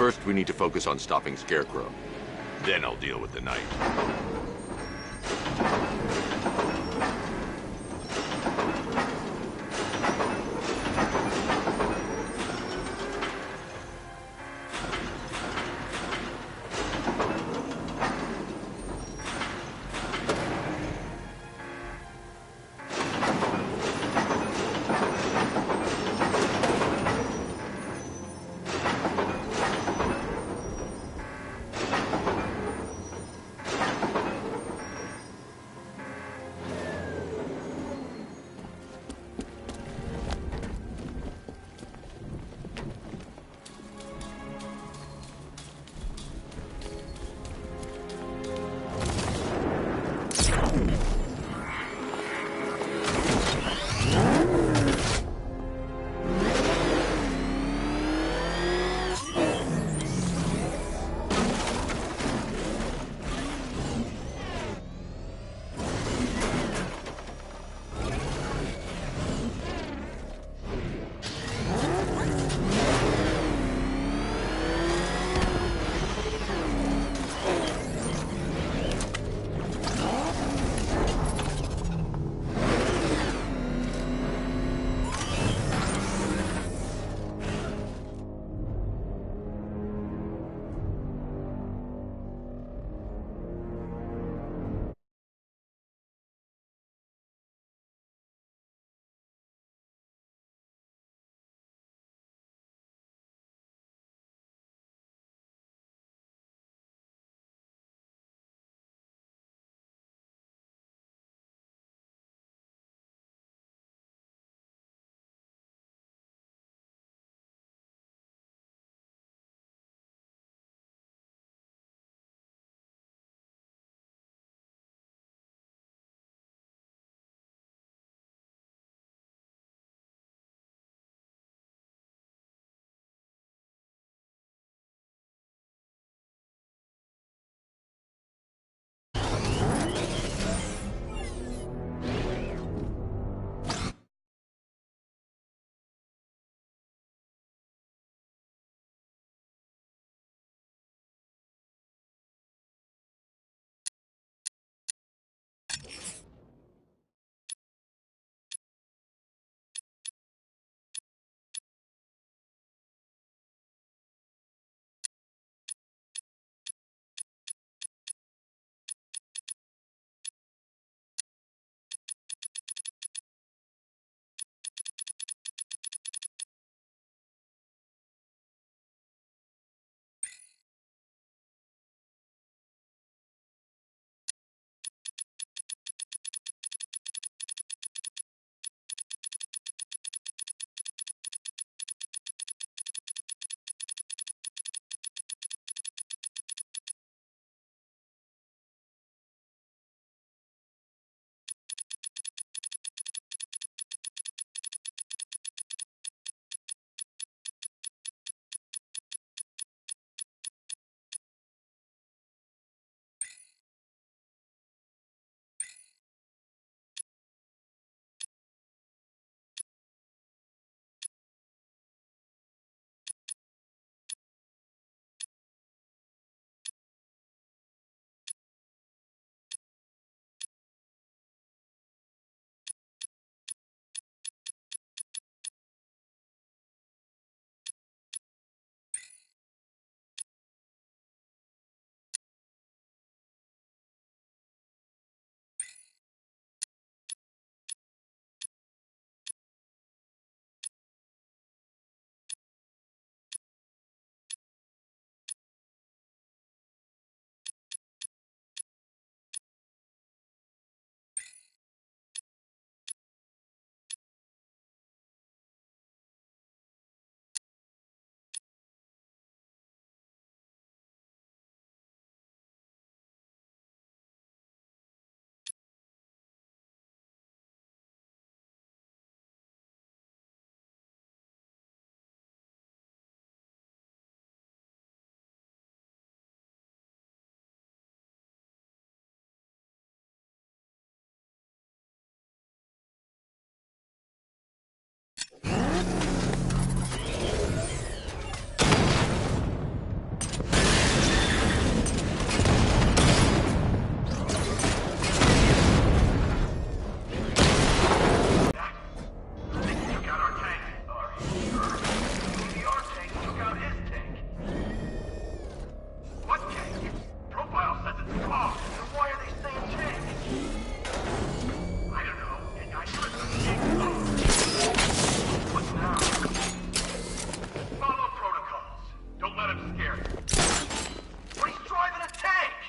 First, we need to focus on stopping Scarecrow. Then I'll deal with the Knight.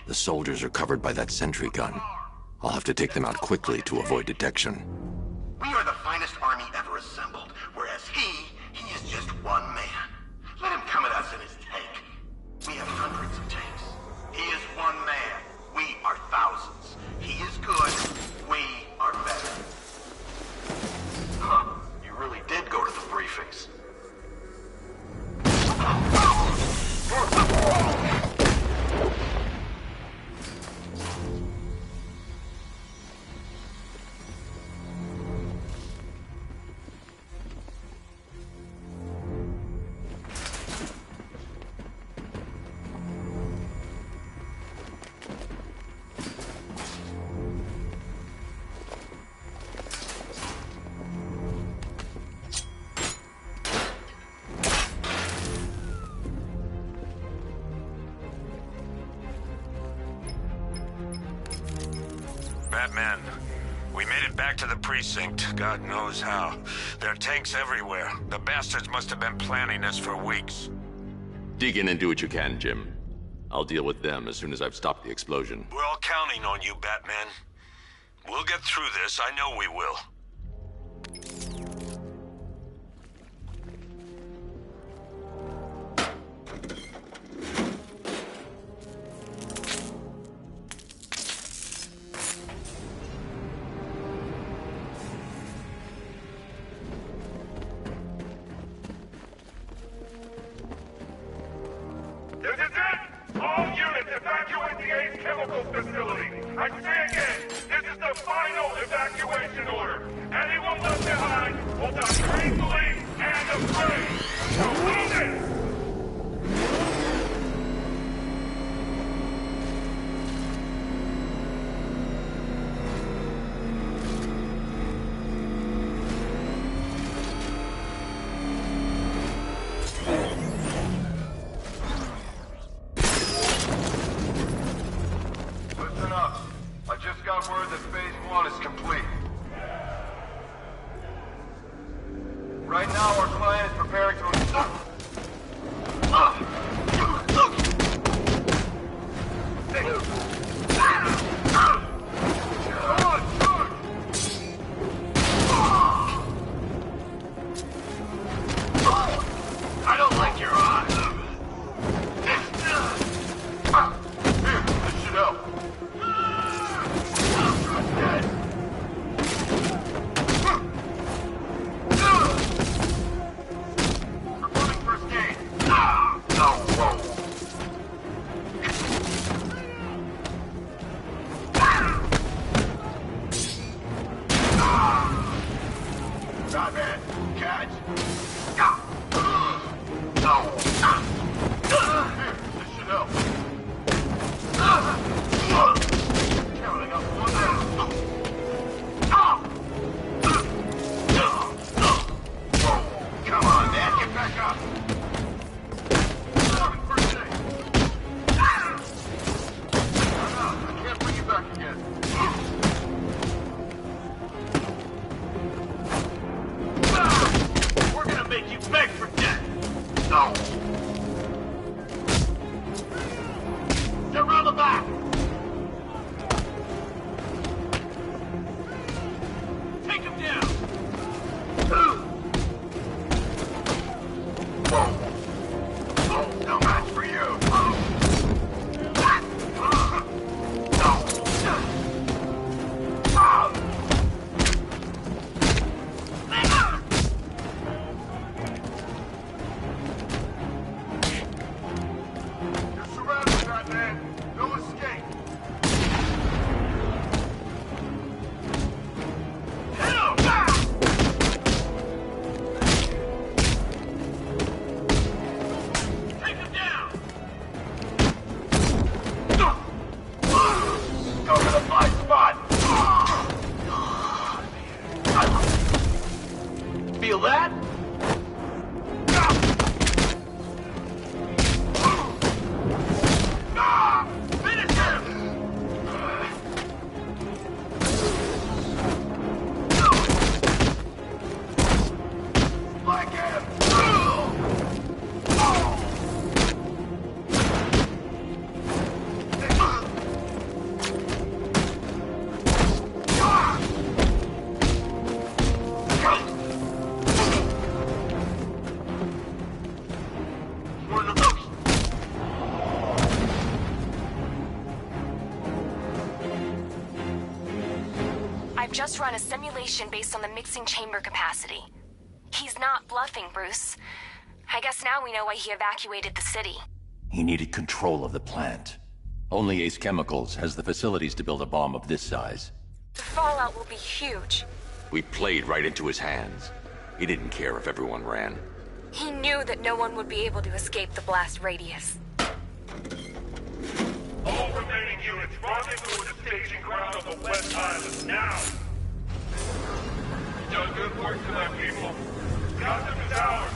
The soldiers are covered by that sentry gun. I'll have to take them out quickly to avoid detection. We are the finest army ever assembled, whereas he is just one man. Let him come at us in his tank. We have hundreds of tanks. He is one man. We are thousands. He is good. We are better. Huh. You really did go to the briefings. Batman, we made it back to the precinct, God knows how. There are tanks everywhere. The bastards must have been planning this for weeks. Dig in and do what you can, Jim. I'll deal with them as soon as I've stopped the explosion. We're all counting on you, Batman. We'll get through this, I know we will. This is it! All units evacuate the Ace Chemicals facility! I say again, this is the final evacuation order! Anyone left behind will die painfully and afraid! So move it! Listen up. I just got word that Phase 1 is complete. Right now, our client is preparing to install... I don't like your eyes. Here, this should help. Performing first aid. Batman, catch. Here, this should help. Counting up one down. Come on, man, get back up. Performing first aid. I'm out. I can't bring you back again. We're gonna make you beg for death. No. Get around the back. Take him down. No match for you. You're surrounded, Batman. No escape. Hit him! Take him down! Go to the blind spot! Feel that? Finish him! Like him! just run a simulation based on the mixing chamber capacity. He's not bluffing, Bruce. I guess now we know why he evacuated the city. He needed control of the plant. Only Ace Chemicals has the facilities to build a bomb of this size. The fallout will be huge. We played right into his hands. He didn't care if everyone ran. He knew that no one would be able to escape the blast radius. All remaining units, rendezvous at the staging ground on the West Island, now! You've done good work tonight, people. Gotham is ours!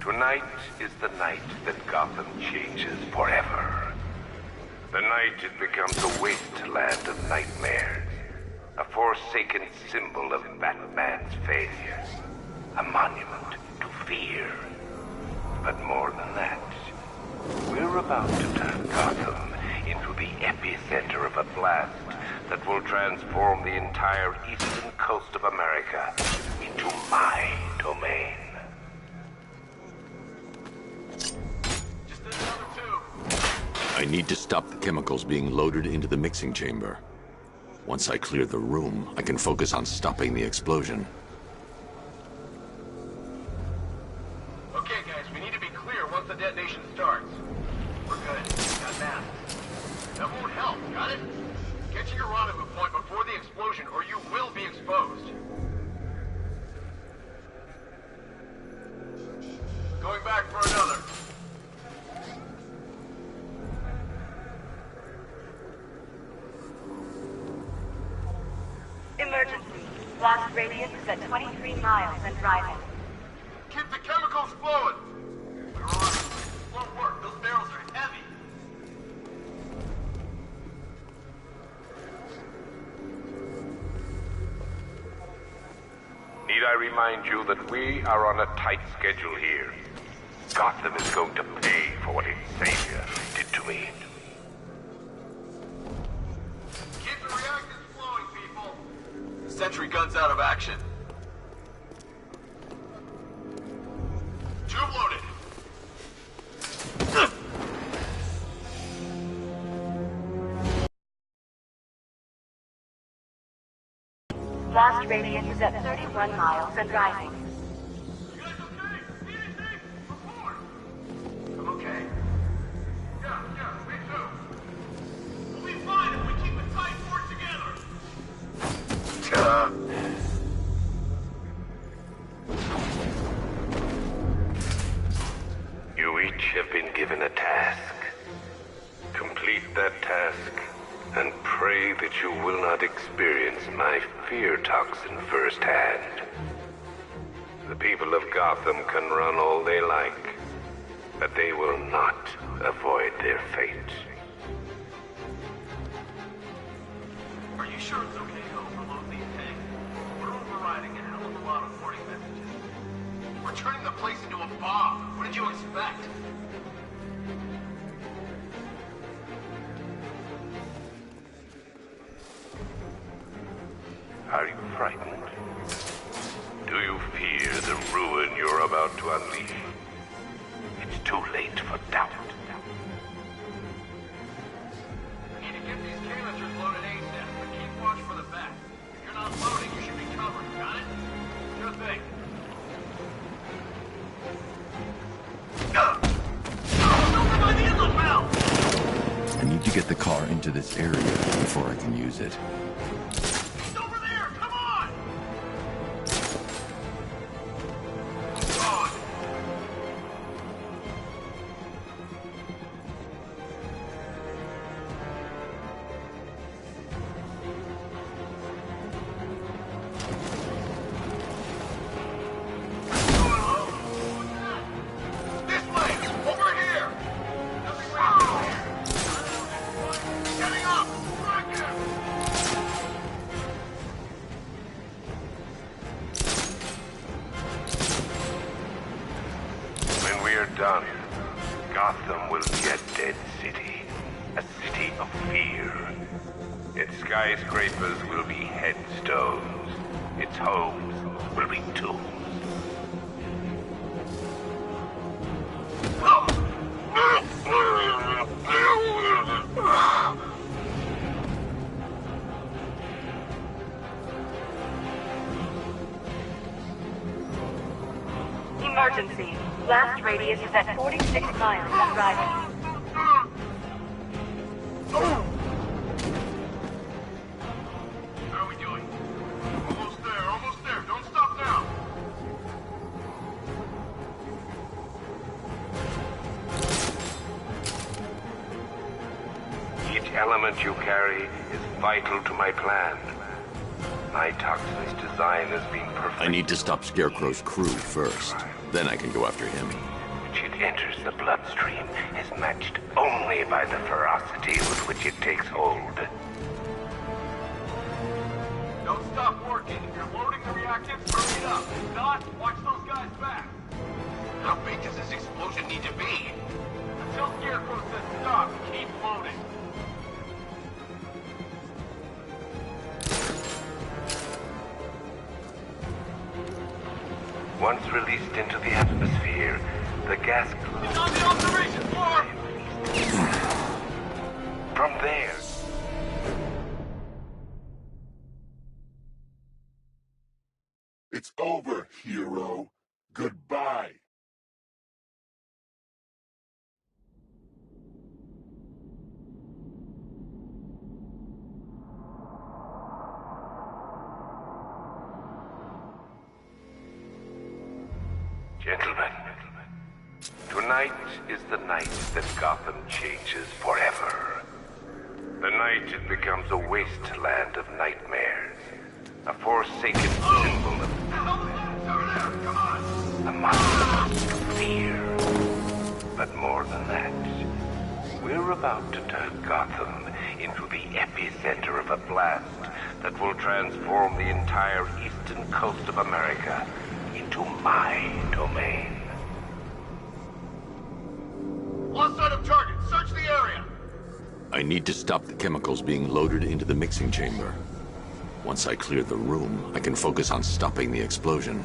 Tonight is the night that Gotham changes forever. The night it becomes a wasteland of nightmares. A forsaken symbol of Batman's failures. A monument to fear. But more than that, we're about to turn Gotham into the epicenter of a blast that will transform the entire eastern coast of America into my domain. I need to stop the chemicals being loaded into the mixing chamber. Once I clear the room, I can focus on stopping the explosion. Okay, guys, we need to be clear once the detonation starts. We're good. Got that. That won't help, got it? Get to your rendezvous point before the explosion, or you will be exposed. Going back for another. Emergency. Blast radius is at 23 miles and driving. Keep the chemicals flowing! We're on. Won't work. Those barrels are heavy. Need I remind you that we are on a tight schedule here? Gotham is going to pay for what its savior did to me. Keep the reactors flowing, people! Sentry gun's out of action. Tube loaded. Blast radius is at 31 miles and driving. You guys okay? See anything? Report! I'm okay. Yeah, task. Complete that task, and pray that you will not experience my fear toxin firsthand. The people of Gotham can run all they like, but they will not avoid their fate. Are you sure it's okay to overload these tanks? We're overriding a hell of a lot of warning messages. We're turning the place into a bomb. What did you expect? Are you frightened? Do you fear the ruin you're about to unleash? It's too late for doubt. We need to get these canisters loaded ASAP, but keep watch for the back. If you're not loading, you should be covered, got it? Sure thing. Over by the inlet valve! I need to get the car into this area before I can use it. He's over there! Come on! This way! Over here! Nothing wrong here! Getting up! Rocket! When we are done, Gotham will be a dead city. A city of fear. Its skyscrapers will be headstones. Its homes will be tombs. Emergency. Blast radius is at 46 miles and driving. How are we doing? Almost there, almost there. Don't stop now. Each element you carry is vital to my plan. My toxin's design has been perfect. I need to stop Scarecrow's crew first. Then I can go after him. Which it enters the bloodstream is matched only by the ferocity with which it takes hold. Don't stop working. If you're loading the reactants, hurry it up. If not, watch those guys back. How big does this explosion need to be? Until Scarecrow says stop, keep loading. Once released into the atmosphere, the gas He's on the observation floor! from there. It's over, hero. Goodbye. Gentlemen, tonight is the night that Gotham changes forever. The night it becomes a wasteland of nightmares, a forsaken symbol of a monster of fear. But more than that, we're about to turn Gotham into the epicenter of a blast that will transform the entire eastern coast of America into my domain. Lost sight of target. Search the area. I need to stop the chemicals being loaded into the mixing chamber. Once I clear the room, I can focus on stopping the explosion.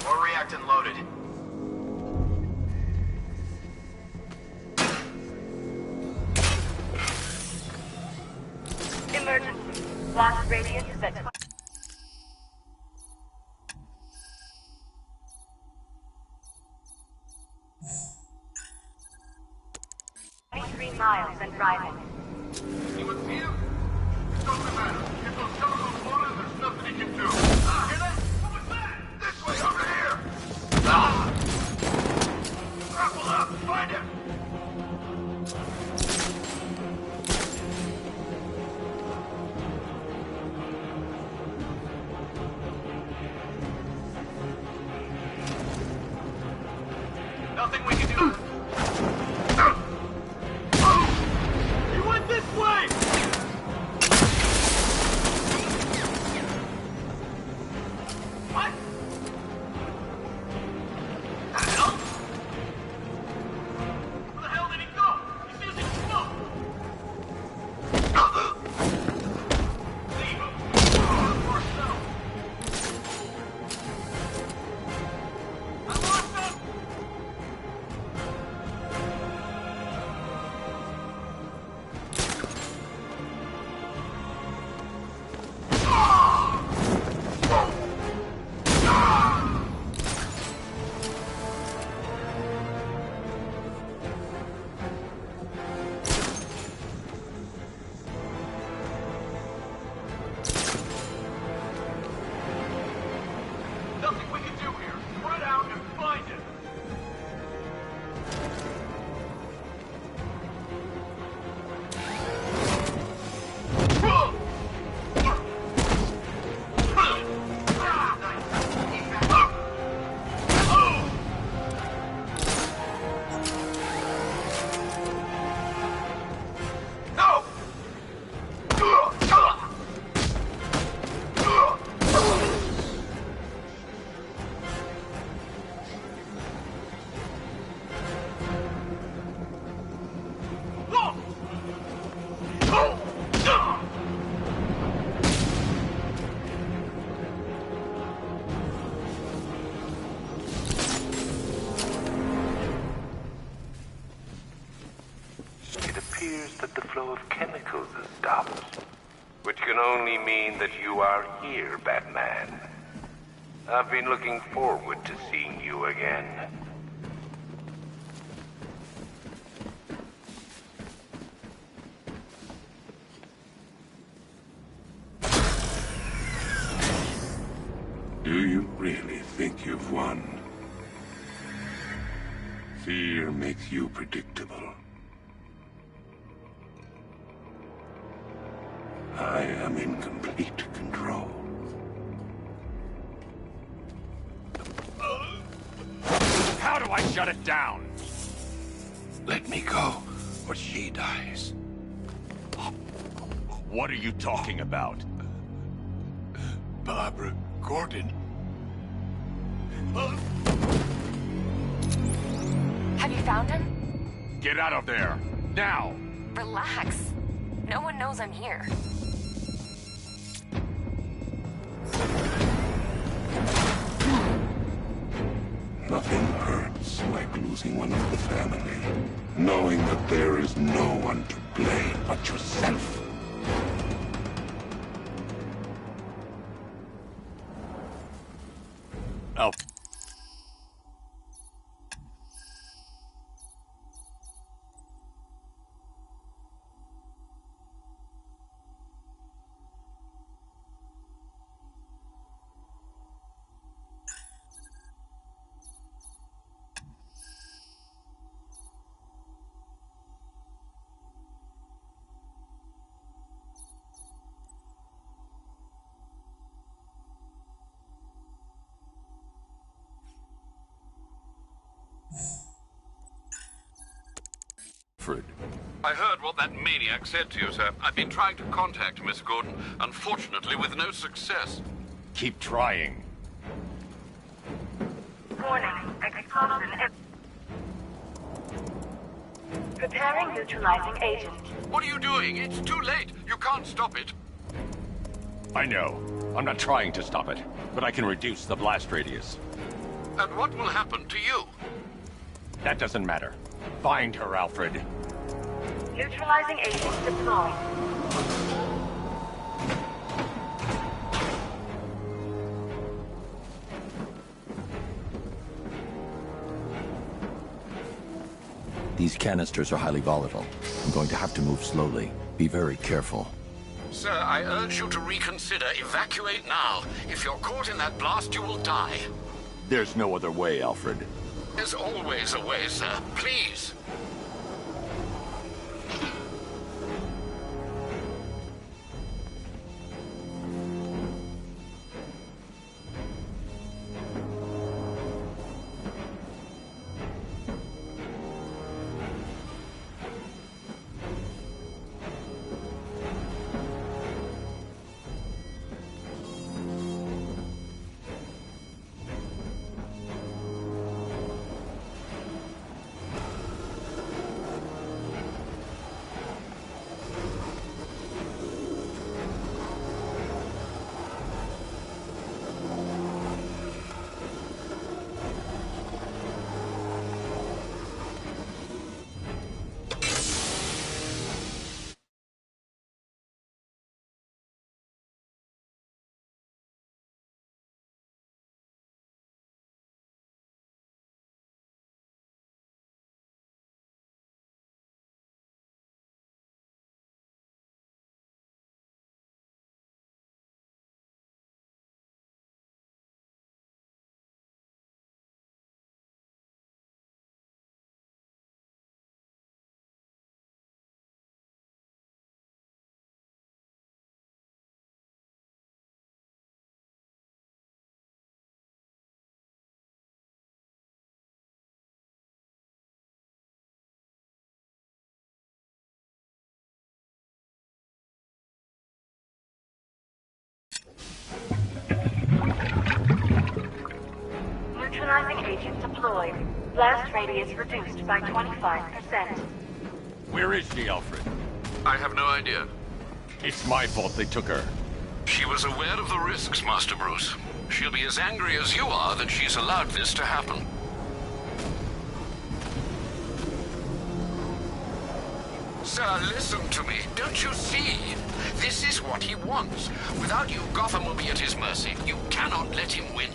More reactant loaded. Emergency. Blast radius is at 23 miles and driving. Anyone see him? It doesn't matter. If those chemicals loaded, there's nothing he can Nothing we can do. He went this way! What? The hell? Where the hell did he go? He's using smoke! Leave him! Or so. I lost him! Nothing we can do here. Spread out and find it. No! It appears that the flow of chemicals has stopped, which can only mean that you are here, Batman. I've been looking forward to seeing you again. Do you really think you've won? Fear makes you predictable. I am in complete control. How do I shut it down? Let me go, or she dies. What are you talking about? Barbara Gordon. Have you found him? Get out of there! Now! Relax. No one knows I'm here. Nothing hurts like losing one of the family. Knowing that there is no one to blame but yourself. Oh. Fred. I heard what that maniac said to you, sir. I've been trying to contact Miss Gordon, unfortunately with no success. Keep trying. Warning, explosion. Preparing neutralizing agent. What are you doing? It's too late. You can't stop it. I know. I'm not trying to stop it, but I can reduce the blast radius. And what will happen to you? That doesn't matter. Find her, Alfred. Neutralizing agent deployed. These canisters are highly volatile. I'm going to have to move slowly. Be very careful. Sir, I urge you to reconsider. Evacuate now. If you're caught in that blast, you will die. There's no other way, Alfred. There's always a way, sir. Please. deployed. Blast radius reduced by 25%. Where is she, Alfred? I have no idea. It's my fault they took her. She was aware of the risks, Master Bruce. She'll be as angry as you are that she's allowed this to happen. Sir, listen to me. Don't you see? This is what he wants. Without you, Gotham will be at his mercy. You cannot let him win.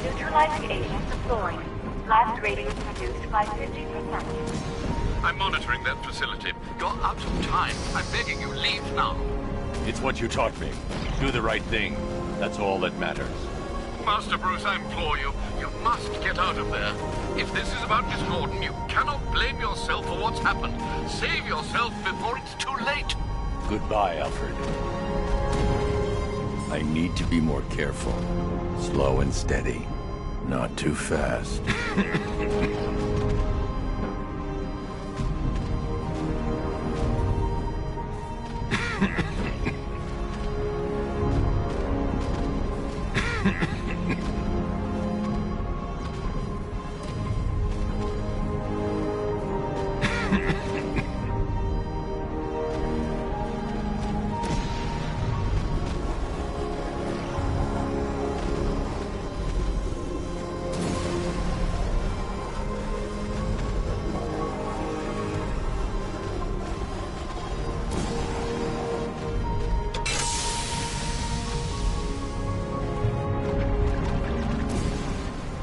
Neutralizing agent deployed. Blast radius reduced by 50%. I'm monitoring that facility. You're out of time. I'm begging you, leave now. It's what you taught me. Do the right thing. That's all that matters. Master Bruce, I implore you, you must get out of there. If this is about Miss Gordon, you cannot blame yourself for what's happened. Save yourself before it's too late. Goodbye, Alfred. I need to be more careful. Slow and steady. Not too fast.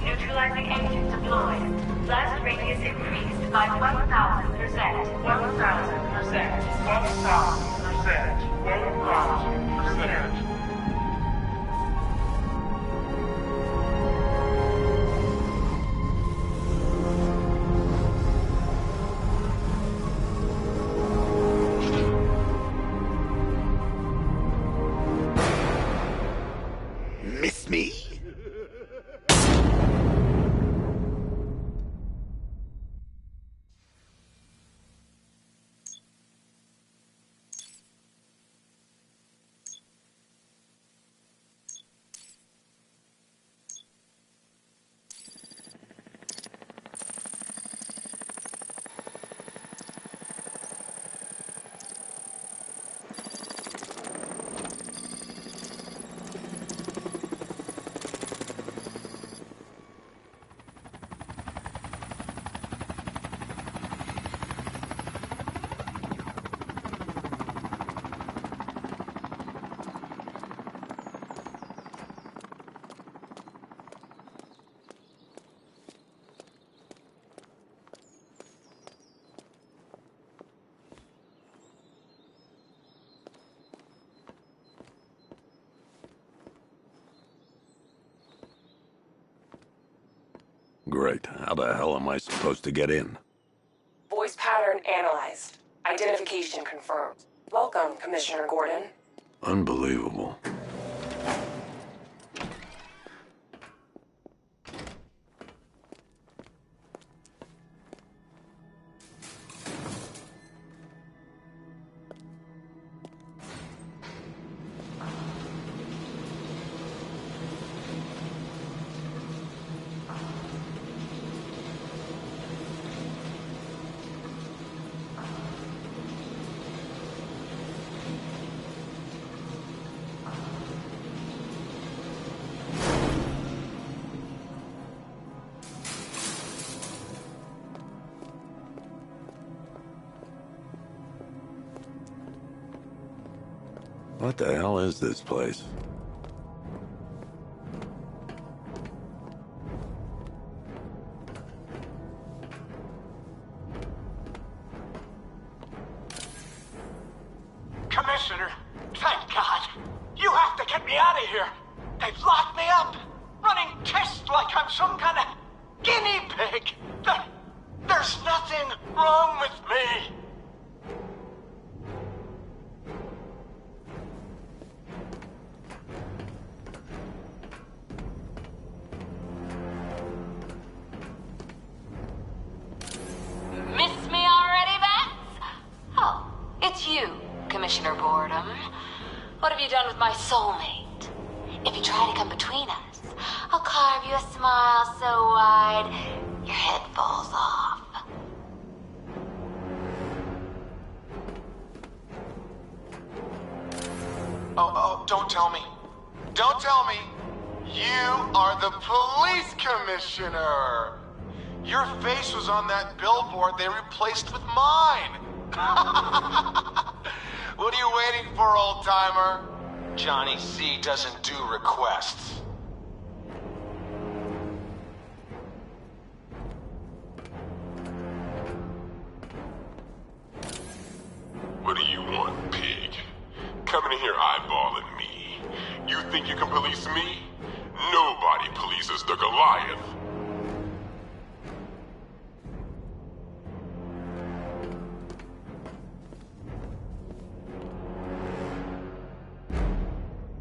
Neutralizing agent deployed. Blast radius increased by 1,000%. 1,000%. 1,000%. 1,000%. Miss me? Great. How the hell am I supposed to get in? Voice pattern analyzed. Identification confirmed. Welcome, Commissioner Gordon. Unbelievable. What the hell is this place? They've locked me up, running tests like I'm some kind of guinea pig. There's nothing wrong with me. Miss me already, Bats? Oh, it's you, Commissioner Boredom. What have you done with my soulmate? If you try to come between us, I'll carve you a smile so wide, your head falls off. Oh, don't tell me. Don't tell me. You are the police commissioner. Your face was on that billboard they replaced with mine. What are you waiting for, old-timer? Johnny C doesn't do requests. What do you want, pig? Coming in here eyeballing me. You think you can police me? Nobody polices the Goliath.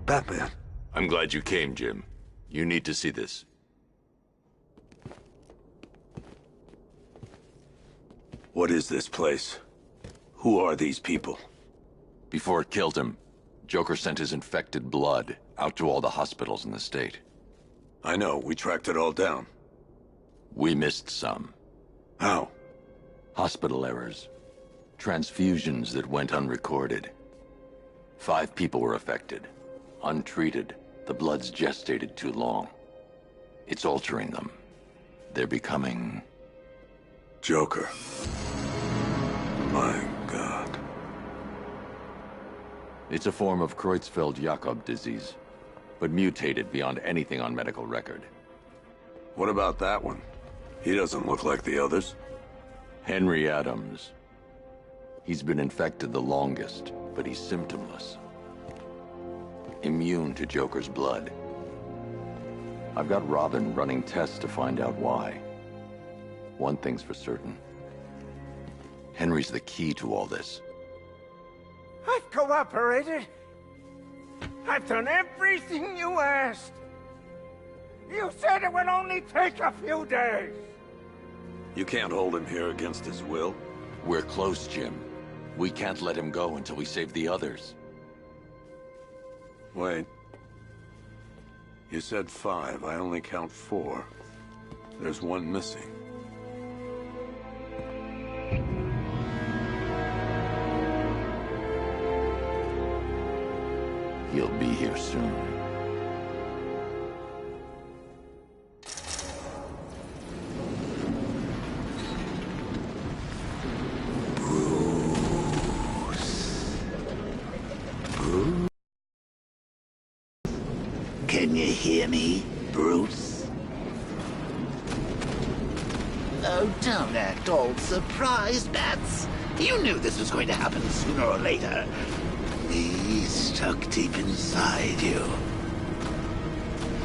Batman. I'm glad you came, Jim. You need to see this. What is this place? Who are these people? Before it killed him, Joker sent his infected blood out to all the hospitals in the state. I know, we tracked it all down. We missed some. How? Hospital errors. Transfusions that went unrecorded. 5 people were affected. Untreated, the blood's gestated too long. It's altering them. They're becoming... Joker. My God. It's a form of Creutzfeldt-Jakob disease, but mutated beyond anything on medical record. What about that one? He doesn't look like the others. Henry Adams. He's been infected the longest, but he's symptomless. Immune to Joker's blood. I've got Robin running tests to find out why. One thing's for certain. Henry's the key to all this. I've cooperated. I've done everything you asked. You said it would only take a few days. You can't hold him here against his will. We're close, Jim. We can't let him go until we save the others. Wait. You said 5. I only count 4. There's one missing. He'll be here soon. Can you hear me, Bruce? Oh, don't act all surprised, Bats. You knew this was going to happen sooner or later. He's stuck deep inside you.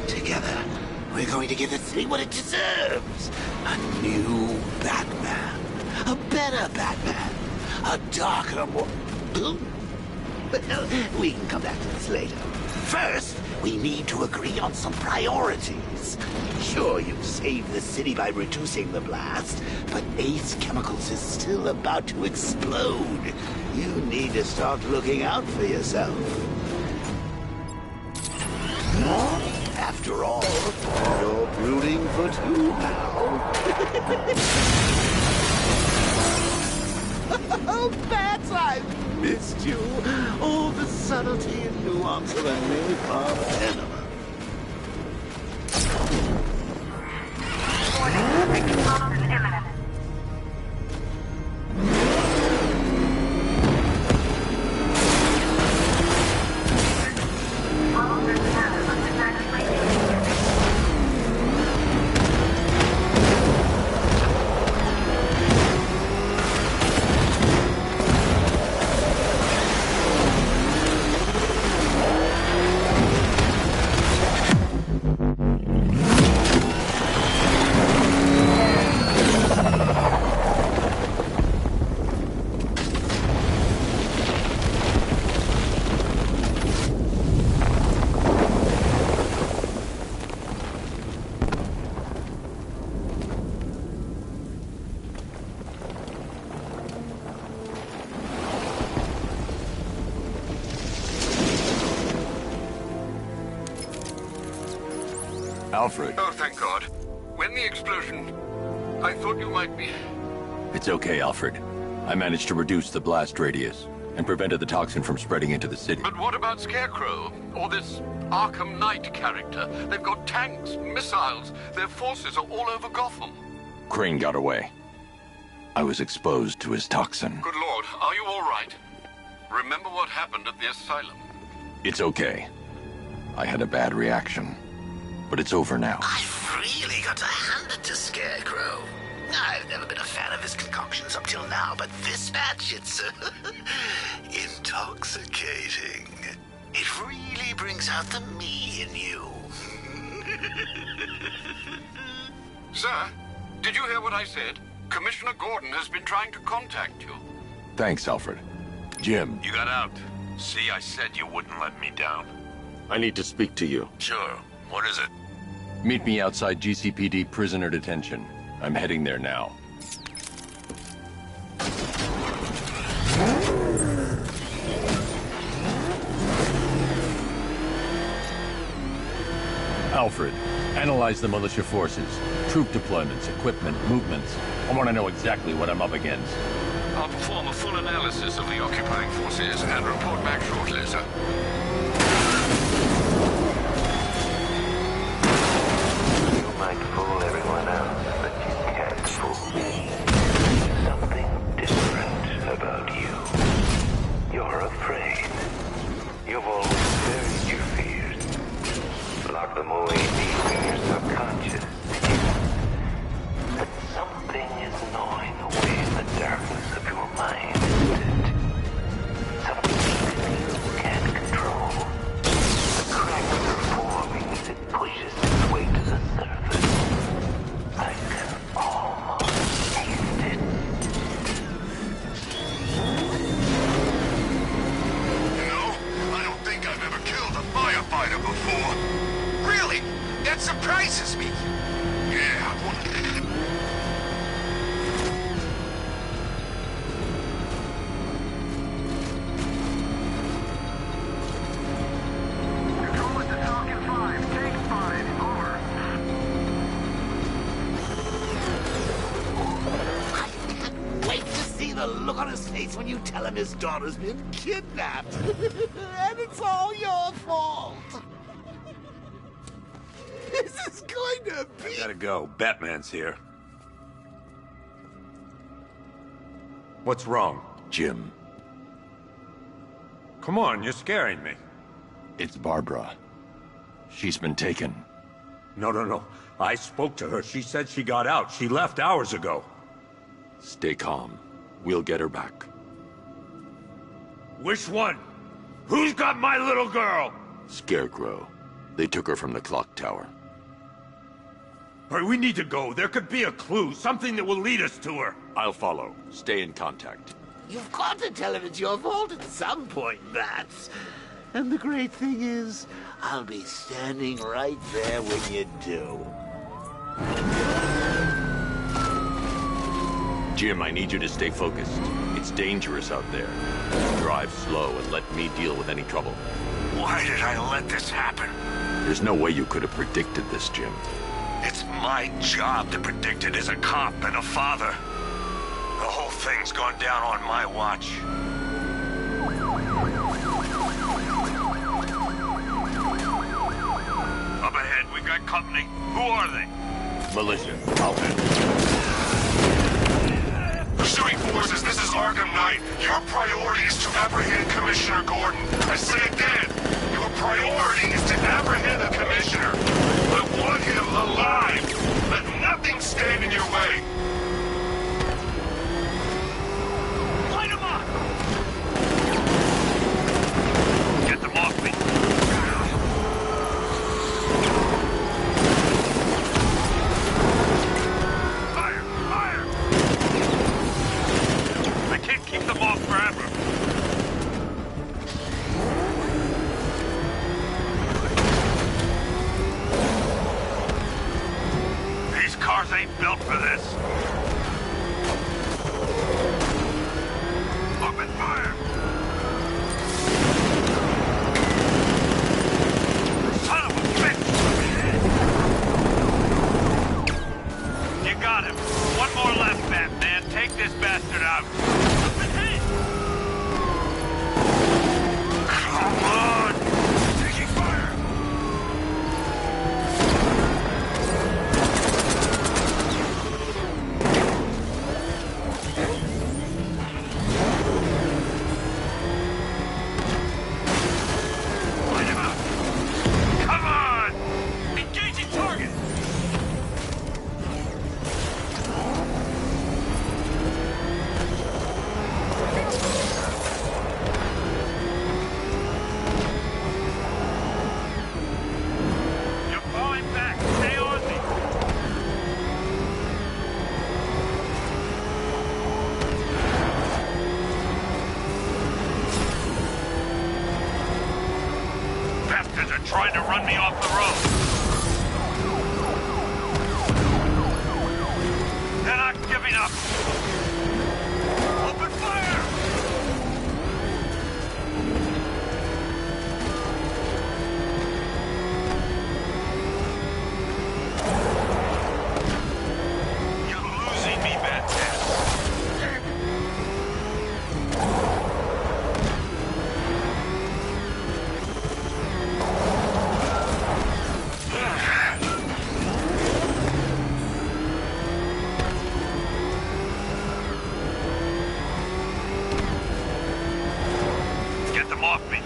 Together, we're going to give the city what it deserves. A new Batman. A better Batman. A darker one. Well, we can come back to this later. First, we need to agree on some priorities. Sure, you've saved the city by reducing the blast, but Ace Chemicals is still about to explode. You need to start looking out for yourself. After all, you're brooding for 2 now. Oh, Bats, I've missed you. All the subtlety and nuance of a napalm enema. Warning, explosion imminent. All personnel must evacuate. Alfred. Oh, thank God. When the explosion... I thought you might be... It's okay, Alfred. I managed to reduce the blast radius and prevented the toxin from spreading into the city. But what about Scarecrow? Or this Arkham Knight character? They've got tanks, missiles. Their forces are all over Gotham. Crane got away. I was exposed to his toxin. Good Lord, are you all right? Remember what happened at the asylum? It's okay. I had a bad reaction. But it's over now. I've really got to hand it to Scarecrow. I've never been a fan of his concoctions up till now, but this batch, it's intoxicating. It really brings out the me in you. Sir, did you hear what I said? Commissioner Gordon has been trying to contact you. Thanks, Alfred. Jim. You got out. See, I said you wouldn't let me down. I need to speak to you. Sure. What is it? Meet me outside GCPD prisoner detention. I'm heading there now. Alfred, analyze the militia forces, troop deployments, equipment, movements. I want to know exactly what I'm up against. I'll perform a full analysis of the occupying forces and report back shortly, sir. You might fool everyone else, but you can't fool me. Something different about you. You're afraid. You've always buried your fears. Lock them away deep in your subconscious. But something is gnawing away in the darkness of your mind, isn't it? Something you can't control. The cracks are forming as it pushes its way to the surface. I can almost taste it. You know, I don't think I've ever killed a firefighter before. Really? That surprises me. Yeah. Wait to see the look on his face when you tell him his daughter's been kidnapped. And it's all your fault. This is going to be... Gotta go. Batman's here. What's wrong? Jim. Come on, you're scaring me. It's Barbara. She's been taken. No. I spoke to her. She said she got out. She left hours ago. Stay calm. We'll get her back. Which one? Who's got my little girl? Scarecrow. They took her from the clock tower. All right, we need to go. There could be a clue, something that will lead us to her. I'll follow. Stay in contact. You've got to tell him it's your fault at some point, Bats. And the great thing is, I'll be standing right there when you do. Jim, I need you to stay focused. It's dangerous out there. Drive slow and let me deal with any trouble. Why did I let this happen? There's no way you could have predicted this, Jim. It's my job to predict it as a cop and a father. The whole thing's gone down on my watch. Up ahead, we got company. Who are they? Militia. I'll handle it. Pursuing forces, this is Arkham Knight. Your priority is to apprehend Commissioner Gordon. I say again, your priority is to apprehend the Commissioner. I want him alive. Let nothing stand in your way. Light them up! Get them off me. Fire! I can't keep them off forever. These cars ain't built for this. Open fire! Son of a bitch! run me off the road. They're not giving up. Open fire! You're losing me, Batman. Get them off me.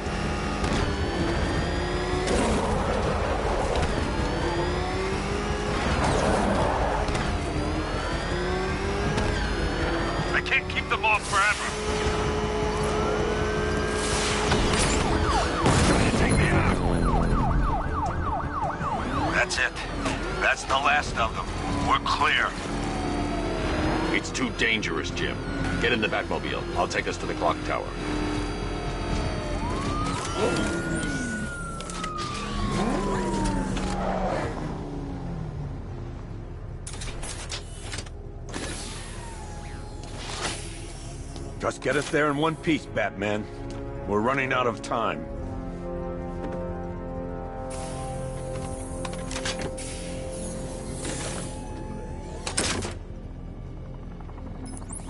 I can't keep them off forever. Take me out. That's it. That's the last of them. We're clear. It's too dangerous, Jim. Get in the Batmobile. I'll take us to the clock tower. Just get us there in one piece, Batman. We're running out of time.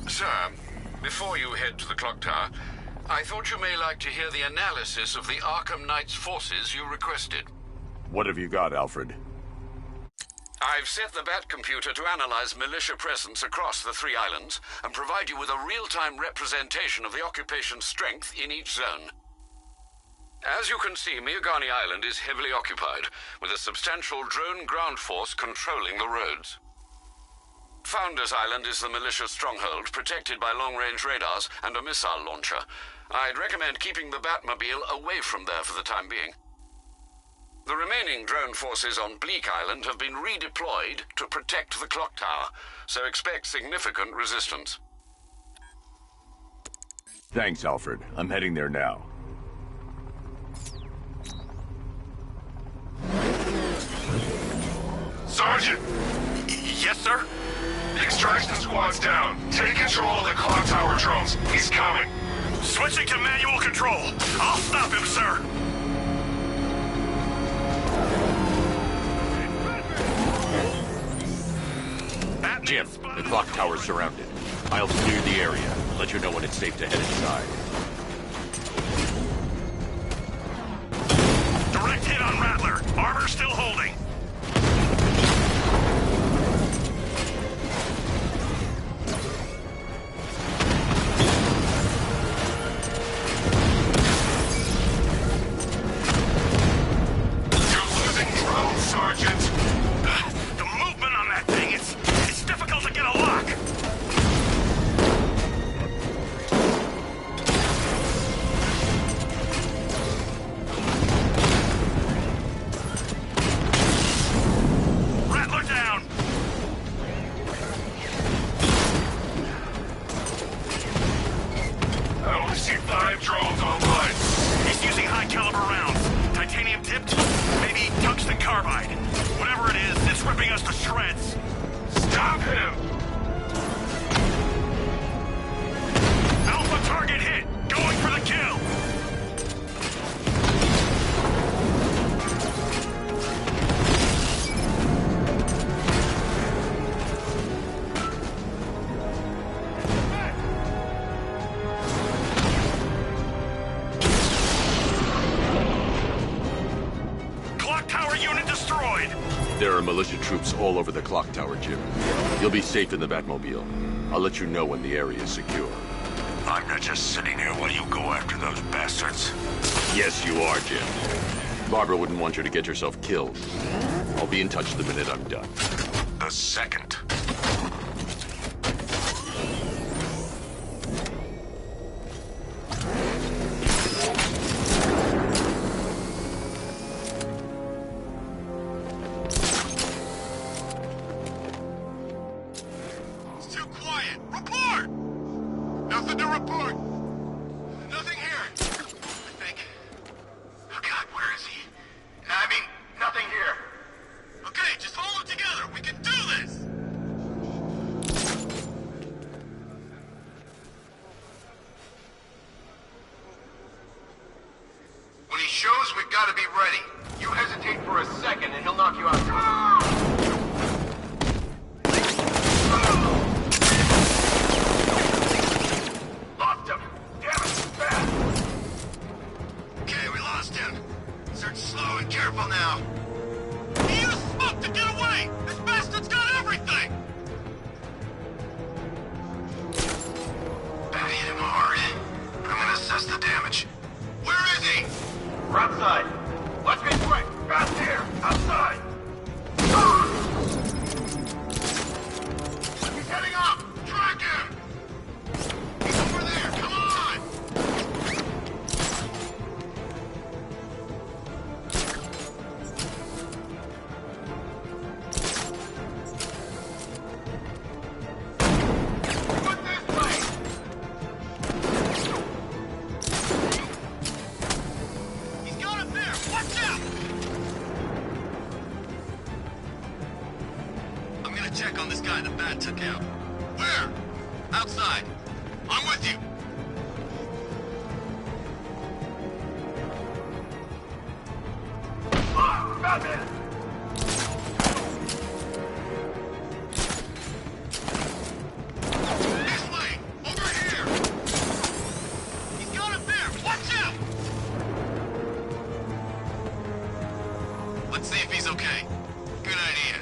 Sir, before you head to the clock tower, I thought you may like to hear the analysis of the Arkham Knight's forces you requested. What have you got, Alfred? I've set the Bat computer to analyze militia presence across the 3 islands and provide you with a real-time representation of the occupation's strength in each zone. As you can see, Miagani Island is heavily occupied, with a substantial drone ground force controlling the roads. Founders Island is the militia stronghold, protected by long-range radars and a missile launcher. I'd recommend keeping the Batmobile away from there for the time being. The remaining drone forces on Bleak Island have been redeployed to protect the clock tower, so expect significant resistance. Thanks, Alfred. I'm heading there now. Sergeant! Yes, sir? The extraction squad's down. Take control of the clock tower drones. He's coming. Switching to manual control. I'll stop him, sir. Jim, the clock tower's surrounded. I'll clear the area. Let you know when it's safe to head inside. Direct hit on Rattler. Armor still holding. You're losing drones, Sergeant. The movement on that thing, it's difficult to get a lock. Rattler down. I only see 5 drones online. He's using high caliber rounds. Titanium tipped? Maybe tungsten carbide. Whatever it is, it's ripping us to shreds. Stop him! Alpha target hit. Going for the kill. Clock tower unit destroyed. There are militia troops all over the clock tower, Jim. You'll be safe in the Batmobile. I'll let you know when the area is secure. I'm not just sitting here while you go after those bastards. Yes, you are, Jim. Barbara wouldn't want you to get yourself killed. I'll be in touch the minute I'm done. The second. It's too quiet. Report! Nothing to report. Nothing here. I think. Oh God, where is he? I mean, check on this guy the Bat took out. Where? Outside. I'm with you. Batman! This way! Over here! He's got him there! Watch out! Let's see if he's okay. Good idea.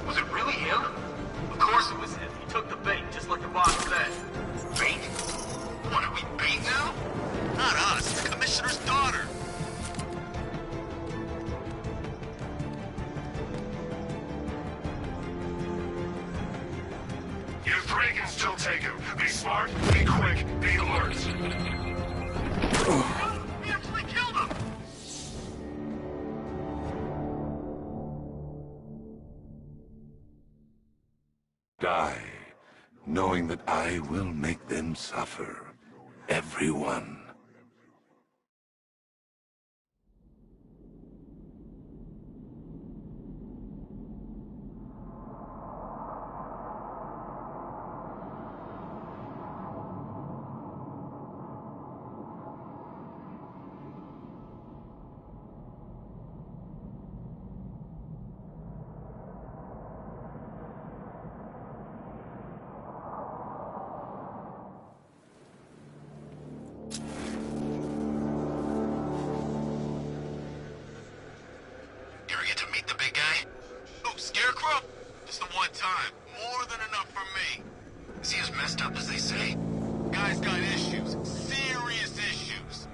Was it really him? Of course it was him. He took the bait, just like the boss said. Bait? What, are we bait now? Not us, the Commissioner's daughter. You three can still take him. Be smart, be quick, be alert. We actually killed him! Die, knowing that I will make them suffer. Everyone. You ever get to meet the big guy? Oh, Scarecrow? Just the one time. More than enough for me. Is he as messed up as they say? Guy's got issues. Serious issues.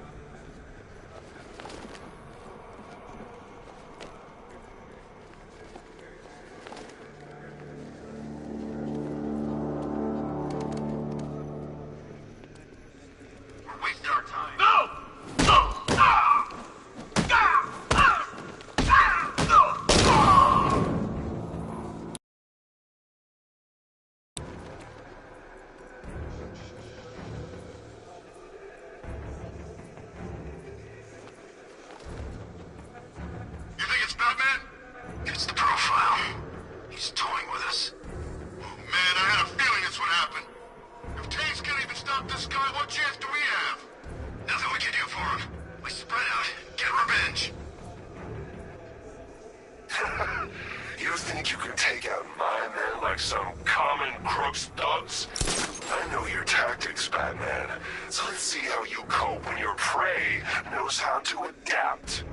We're wasting our time. No! No! Ah! Ah! Ah! Ah! No! Ah! You think it's Batman? It's the profile. He's toying with us. Oh, man, I had a feeling that's what happened. If tanks can't even stop this guy, what chance do we have? Nothing we can do for him. We spread out, get revenge. You think you can take out my men like some common crooks thugs? I know your tactics, Batman. So let's see how you cope when your prey knows how to adapt.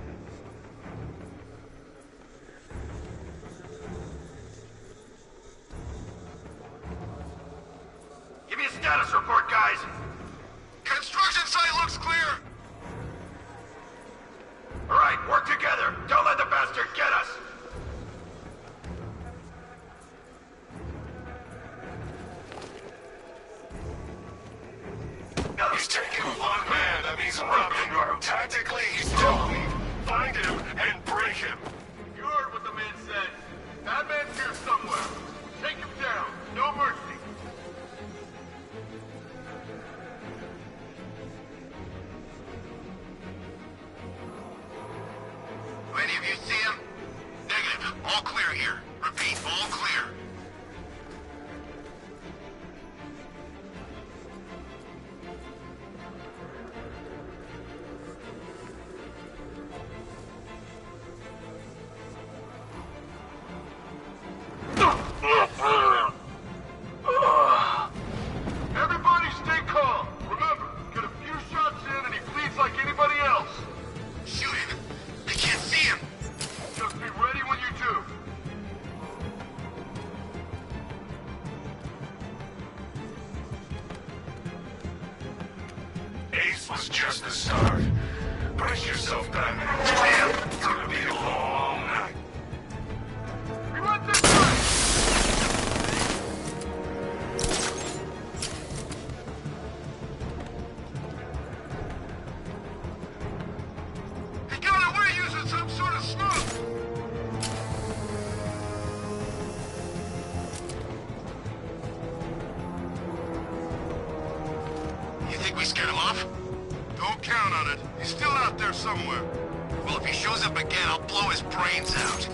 Give me a status report, guys. Construction site looks clear. All right, work together. Don't let the bastard get us. He's taking one man, that means Robin. Tactically, he's still weak. Find him and break him. You heard what the man said. Batman's here somewhere. Take him down. No mercy. Do any of you see him? Negative. All clear here. Repeat, all clear. Everybody stay calm. Remember, get a few shots in and he bleeds like anybody else. Shoot him. I can't see him. Just be ready when you do. Ace was just the start. Brace yourself, Batman. It's gonna be a long night. We went this way. You think we scared him off? Don't count on it. He's still out there somewhere. Well, if he shows up again, I'll blow his brains out.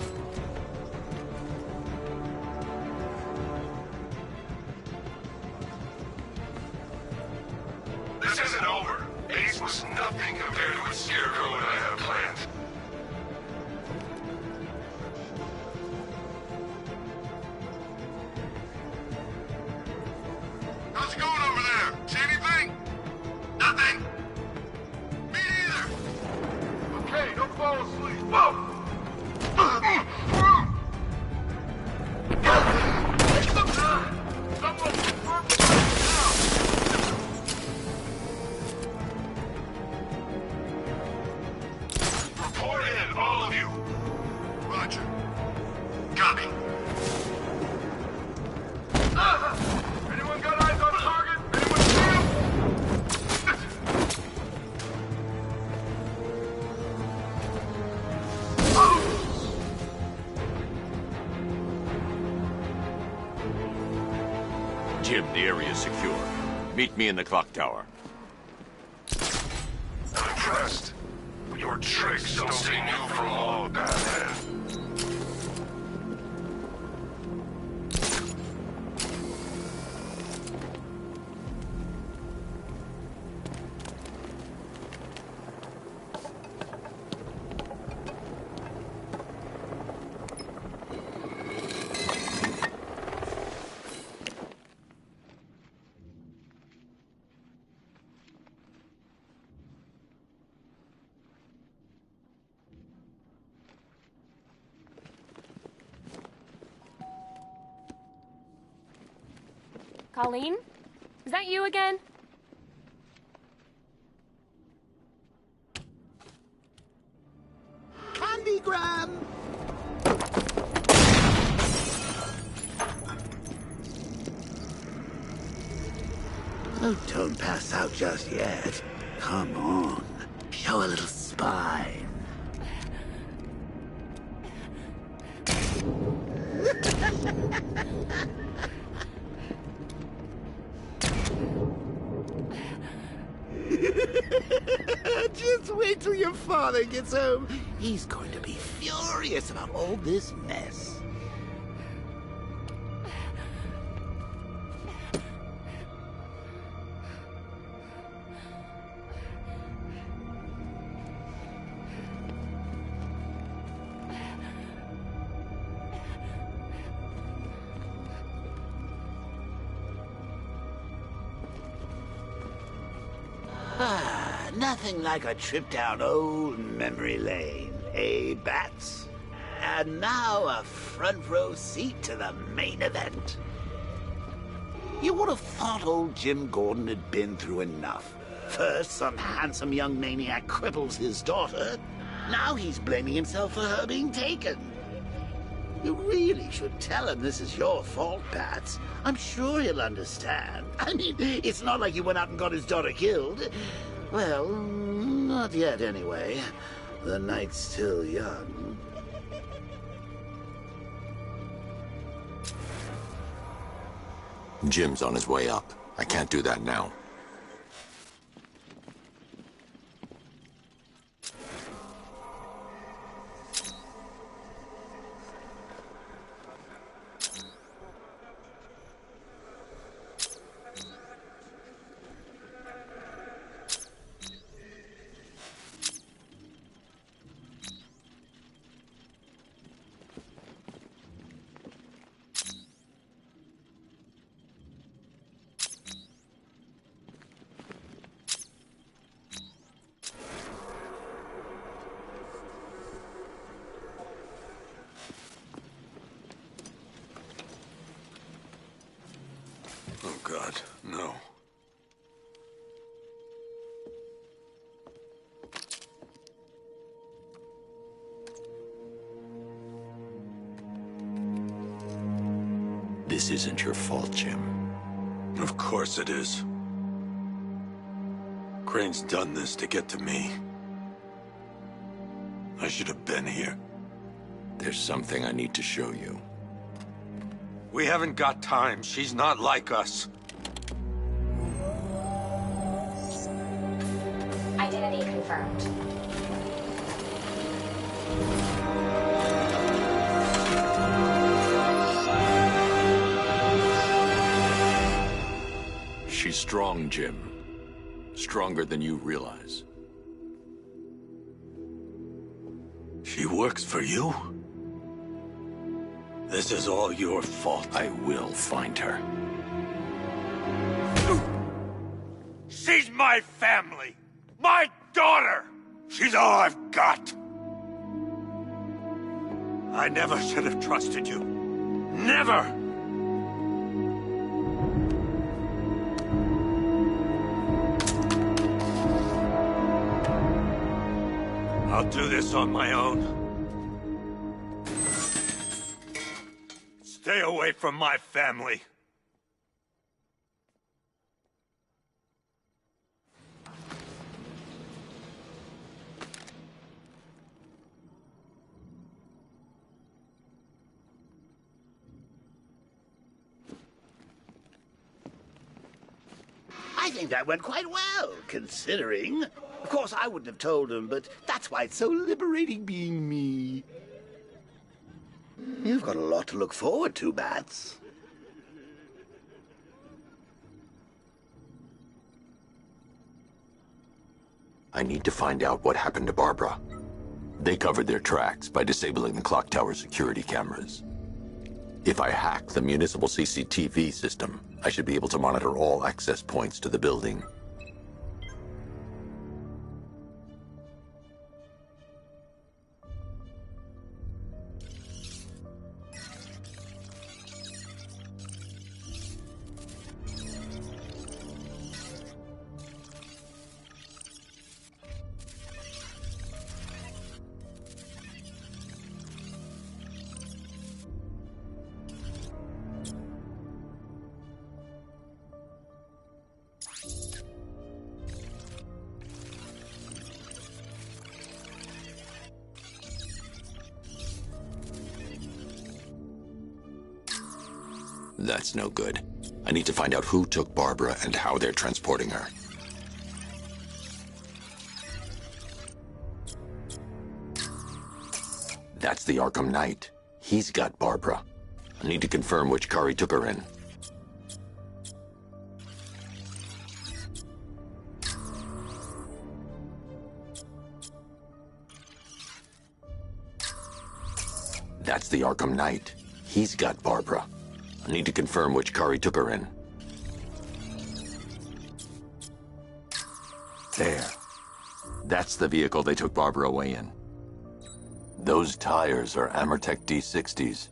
This isn't over. Ace was nothing compared to what Scarecrow and I have planned. How's it going over there? See anything? Nothing. Me neither. Okay, don't fall asleep. Whoa! Report in, all of you. Roger. Copy. Anyone got eyes on target? Anyone see him? Jim, the area is secure. Meet me in the clock tower. I'm impressed. But your tricks don't stay new for long, Batman. Colleen? Is that you again? Candygram! Oh, don't pass out just yet. Come on. Show a little spine. Just wait till your father gets home. He's going to be furious about all this mess. Nothing like a trip down old memory lane, eh, Bats? And now a front row seat to the main event. You would have thought old Jim Gordon had been through enough. First, some handsome young maniac cripples his daughter. Now he's blaming himself for her being taken. You really should tell him this is your fault, Bats. I'm sure he'll understand. I mean, it's not like you went out and got his daughter killed. Well, not yet anyway. The night's still young. Jim's on his way up. I can't do that now. Oh, God, no. This isn't your fault, Jim. Of course it is. Crane's done this to get to me. I should have been here. There's something I need to show you. We haven't got time. She's not like us. confirmed. She's strong, Jim. Stronger than you realize. She works for you? This is all your fault. I will find her. She's my family! My daughter! She's all I've got! I never should have trusted you. Never! I'll do this on my own. Stay away from my family. I think that went quite well, considering. Of course, I wouldn't have told him, but that's why it's so liberating being me. You've got a lot to look forward to, Bats. I need to find out what happened to Barbara. They covered their tracks by disabling the clock tower security cameras. If I hack the municipal CCTV system, I should be able to monitor all access points to the building. That's no good. I need to find out who took Barbara and how they're transporting her. That's the Arkham Knight. He's got Barbara. I need to confirm which car he took her in. That's the Arkham Knight. He's got Barbara. I need to confirm which car he took her in. There. That's the vehicle they took Barbara away in. Those tires are Amertech D60s.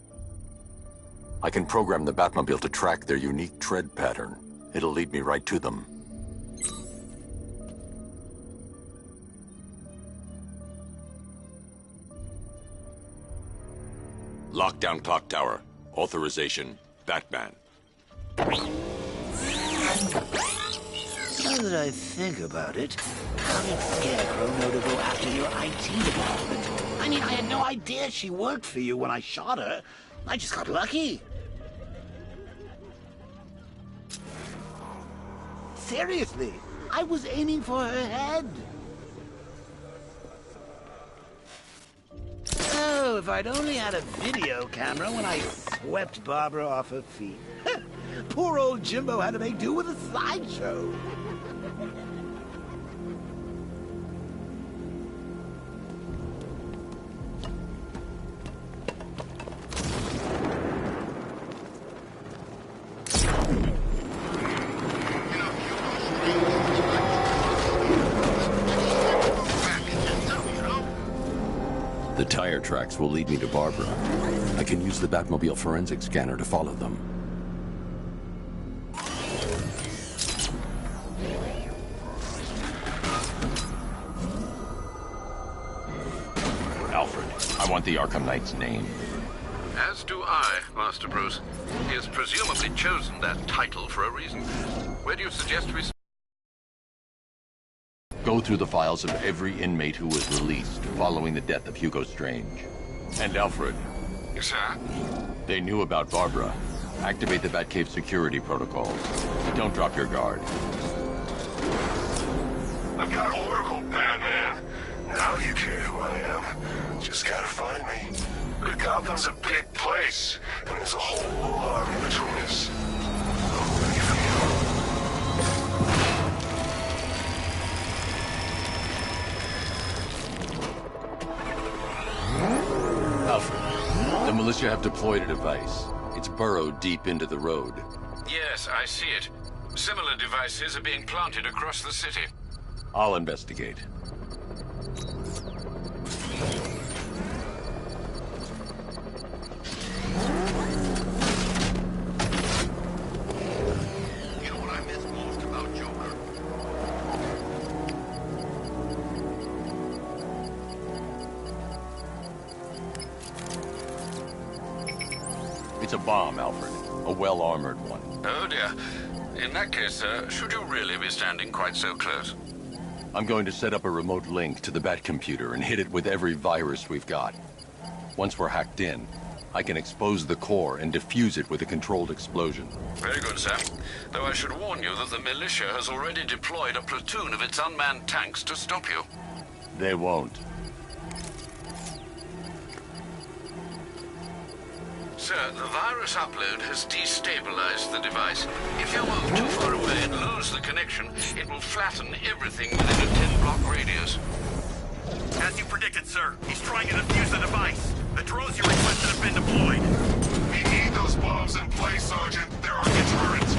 I can program the Batmobile to track their unique tread pattern. It'll lead me right to them. Lockdown clock tower. Authorization. Batman. Now that I think about it, how did Scarecrow know to go after your IT department? I mean, I had no idea she worked for you when I shot her. I just got lucky. Seriously, I was aiming for her head. Oh, if I'd only had a video camera when I swept Barbara off her feet. Poor old Jimbo had to make do with a slideshow. The tire tracks will lead me to Barbara. I can use the Batmobile forensic scanner to follow them. Alfred, I want the Arkham Knight's name. As do I, Master Bruce. He has presumably chosen that title for a reason. Where do you suggest we... Go through the files of every inmate who was released following the death of Hugo Strange. And Alfred. Yes, sir? They knew about Barbara. Activate the Batcave security protocols. Don't drop your guard. I've got Oracle, Batman. Just gotta find me. But Gotham's a big place, and there's a whole lot in between us. I'm ready for you. Alfred, the militia have deployed a device. It's burrowed deep into the road. Yes, I see it. Similar devices are being planted across the city. I'll investigate. You know what I miss most about Joker? It's a bomb, Alfred. A well-armored one. Oh dear. In that case, should you really be standing quite so close? I'm going to set up a remote link to the Bat computer and hit it with every virus we've got. Once we're hacked in, I can expose the core and defuse it with a controlled explosion. Very good, sir. Though I should warn you that the militia has already deployed a platoon of its unmanned tanks to stop you. They won't. Sir, the virus upload has destabilized the device. If you move too far away and lose the connection, it will flatten everything within a 10-block radius. As you predicted, sir, he's trying to defuse the device. The drones you requested have been deployed. We need those bombs in place, Sergeant. They're our deterrent.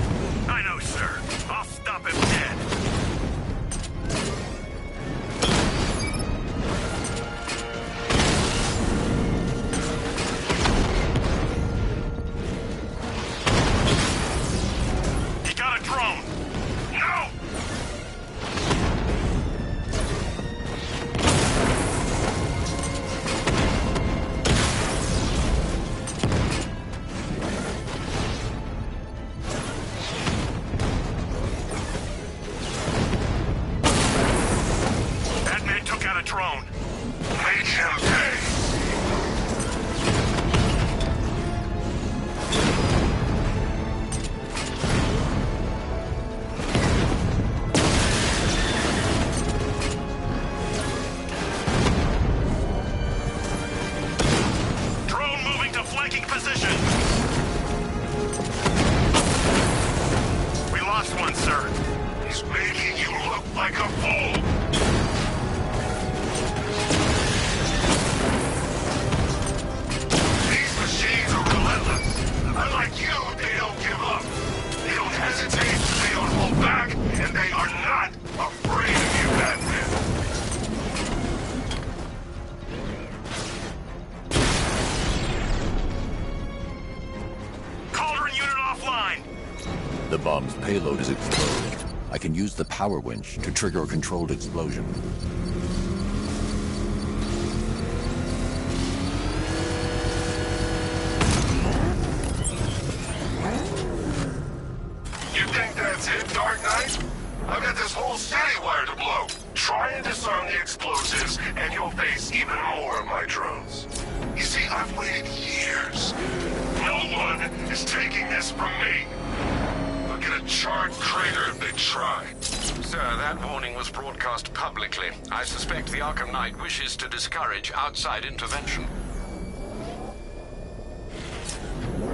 I know, sir. I'll stop him dead. The bomb's payload is exposed. I can use the power winch to trigger a controlled explosion. You think that's it, Dark Knight? I've got this whole city wire to blow. Try and disarm the explosives, and you'll face even more of my drones. You see, I've waited years. No one is taking this from me. They'll get a charred crater if they try. Sir, that warning was broadcast publicly. I suspect the Arkham Knight wishes to discourage outside intervention.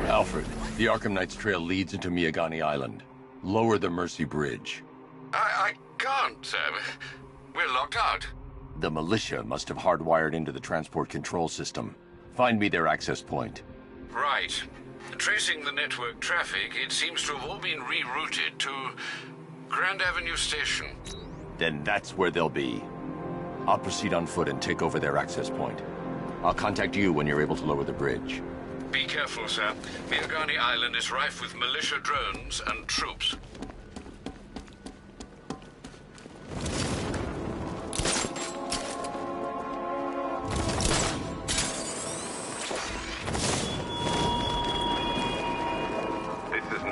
Alfred, the Arkham Knight's trail leads into Miagani Island. Lower the Mercy Bridge. I can't, sir. We're locked out. The militia must have hardwired into the transport control system. Find me their access point. Right. Tracing the network traffic, it seems to have all been rerouted to Grand Avenue Station. Then that's where they'll be. I'll proceed on foot and take over their access point. I'll contact you when you're able to lower the bridge. Be careful, sir. Miagani Island is rife with militia drones and troops.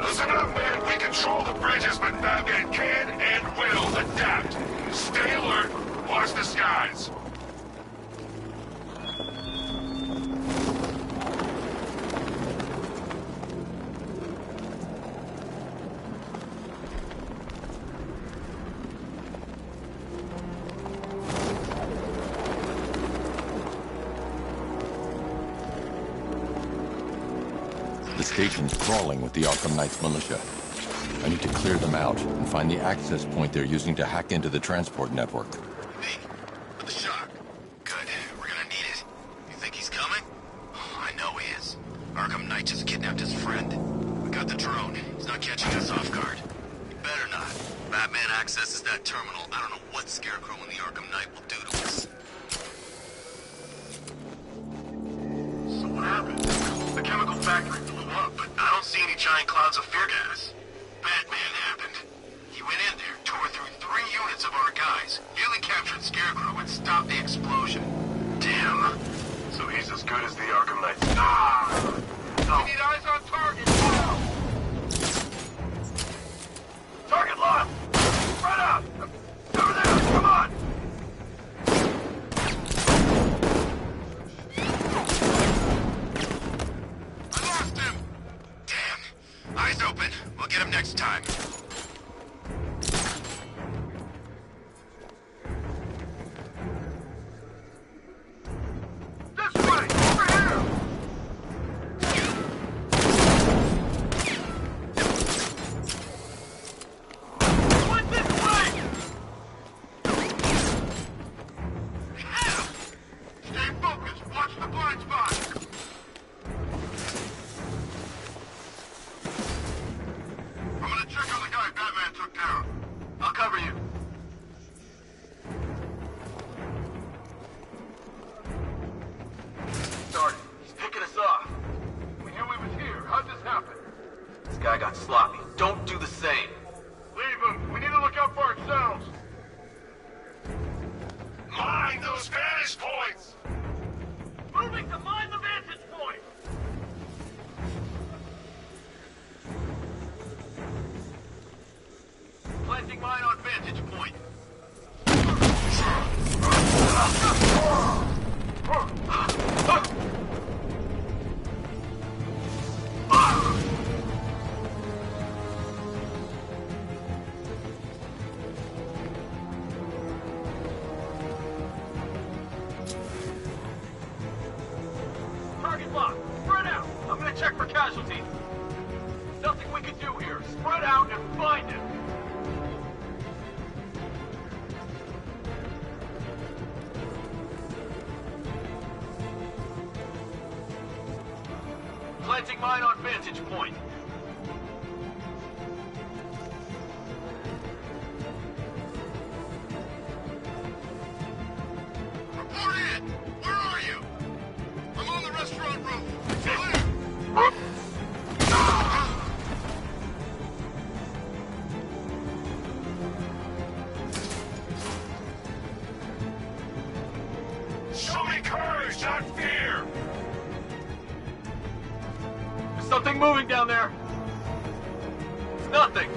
Listen up, man. We control the bridges, but Batman can and will adapt. Stay alert. Watch the skies. station's crawling with the Arkham Knight's militia. I need to clear them out and find the access point they're using to hack into the transport network. Me? With the shock. Good. We're gonna need it. You think he's coming? Oh, I know he is. Arkham Knight just kidnapped his friend. We got the drone. He's not catching us off guard. He better not. Batman accesses that terminal. I don't know what Scarecrow and the Arkham Knight will do to us. So what happened? The chemical factory blew up, but I don't see any giant clouds of fear gas. Batman happened. He went in there, tore through 3 units of our guys, nearly captured Scarecrow and stopped the explosion. Damn. So he's as good as the Arkham Knight. Ah! We need eyes on target. Whoa! Target locked! Spread out! Over there! Come on! I lost him! Damn. Eyes open. We'll get him next time. This way! Over here! Went this way! Hell! Stay focused. Watch the blind spot. I'm gonna check on the guy Batman took down. I'll cover you. Sergeant, he's picking us off. We knew he was here. How'd this happen? This guy got sloppy. Don't do the same. Leave him. We need to look out for ourselves. Mind those vantage points! Moving to mine the vantage point. Planting mine on vantage point. Target locked. Spread out. I'm gonna check for casualties. Nothing we can do here. Spread out and find him. Planting mine on vantage point. Report in! Where are you? I'm on the restaurant roof. Clear! Show me courage, not fear! There's something moving down there. It's nothing.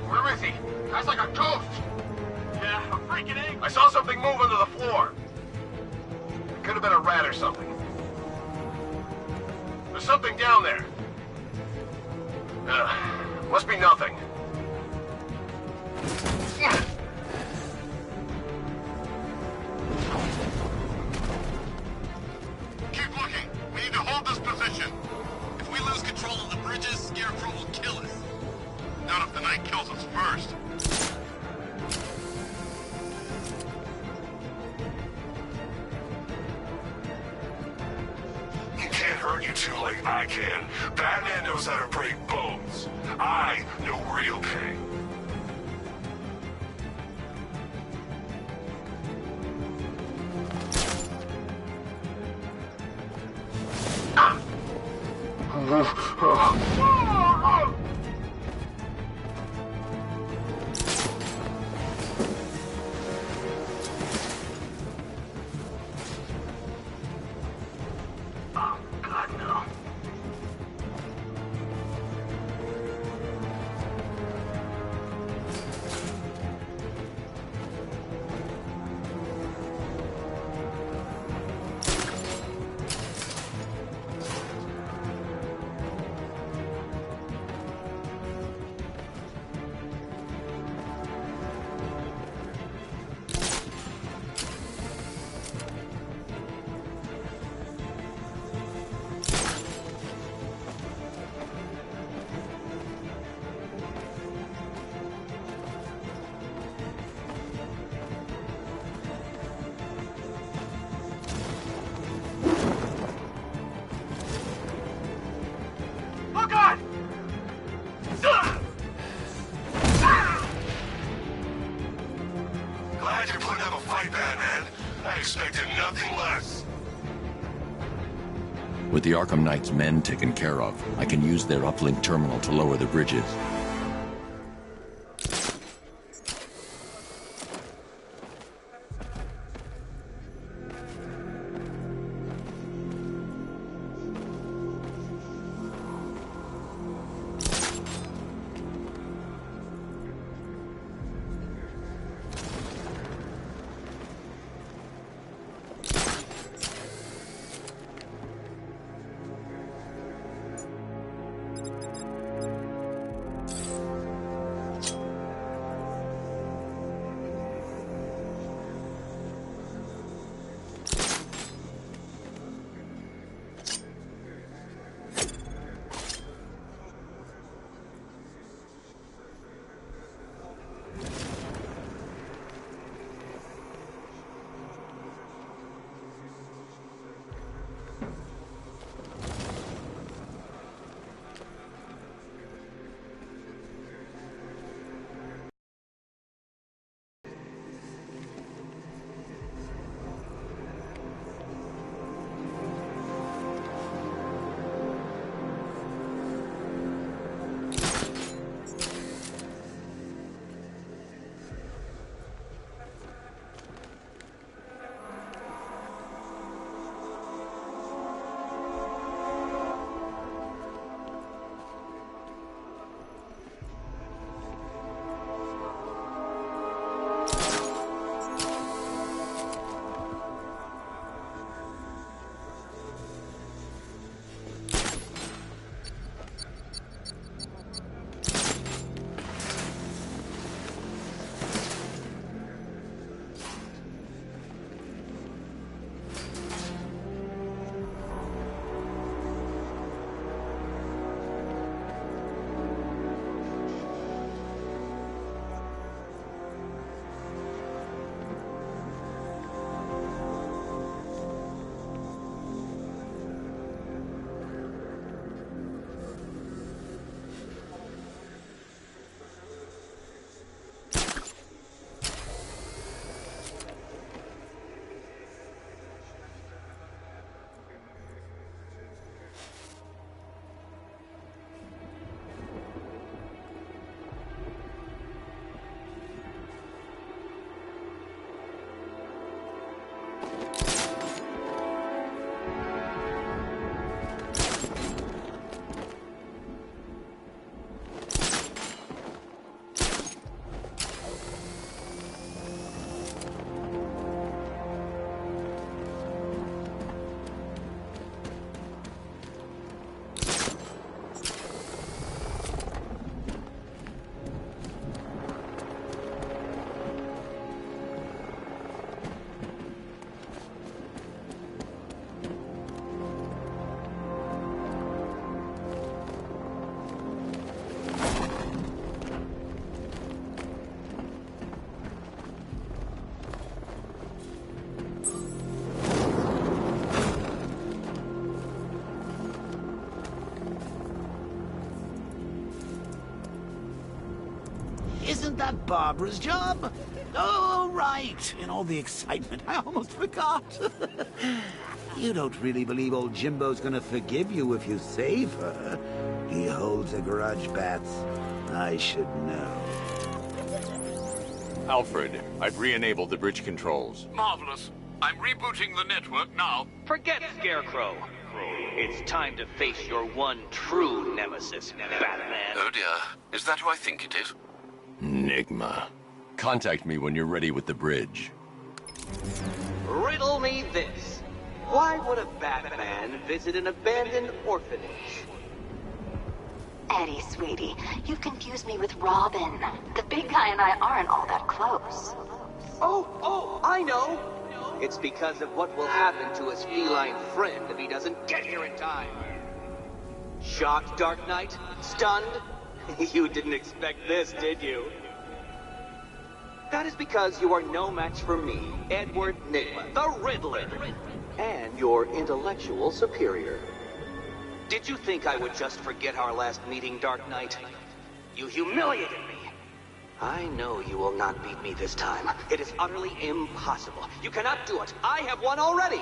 Where is he? That's like a ghost. Yeah, I'm freaking angry. I saw something move under the floor. It could have been a rat or something. There's something down there. Must be nothing. Keep looking. We need to hold this position. If we lose control of the bridges, Scarecrow will kill us. Not if the Knight kills us first. He can't hurt you two like I can. Batman knows how to break bones. I know real pain. Oh, God, no. With the Arkham Knight's men taken care of, I can use their uplink terminal to lower the bridges. Isn't that Barbara's job? Oh, right. In all the excitement, I almost forgot. You don't really believe old Jimbo's gonna forgive you if you save her. He holds a grudge, Bats. I should know. Alfred, I've re-enabled the bridge controls. Marvelous. I'm rebooting the network now. Forget Scarecrow. It's time to face your one true nemesis, Batman. Oh dear. Is that who I think it is? Enigma. Contact me when you're ready with the bridge. Riddle me this. Why would a Batman visit an abandoned orphanage? Eddie, sweetie, you've confused me with Robin. The big guy and I aren't all that close. Oh, I know. It's because of what will happen to his feline friend if he doesn't get here in time. Shocked, Dark Knight? Stunned? You didn't expect this, did you? That is because you are no match for me, Edward Nygma, the Riddler, and your intellectual superior. Did you think I would just forget our last meeting, Dark Knight? You humiliated me. I know you will not beat me this time. It is utterly impossible. You cannot do it. I have won already.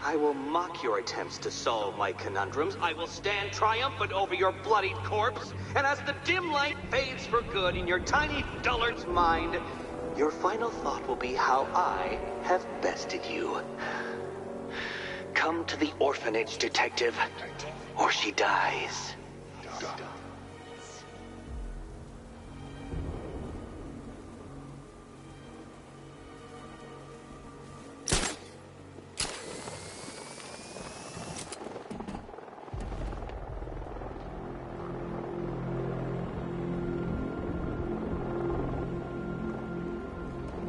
I will mock your attempts to solve my conundrums. I will stand triumphant over your bloodied corpse. And as the dim light fades for good in your tiny dullard's mind, your final thought will be how I have bested you. Come to the orphanage, detective, or she dies.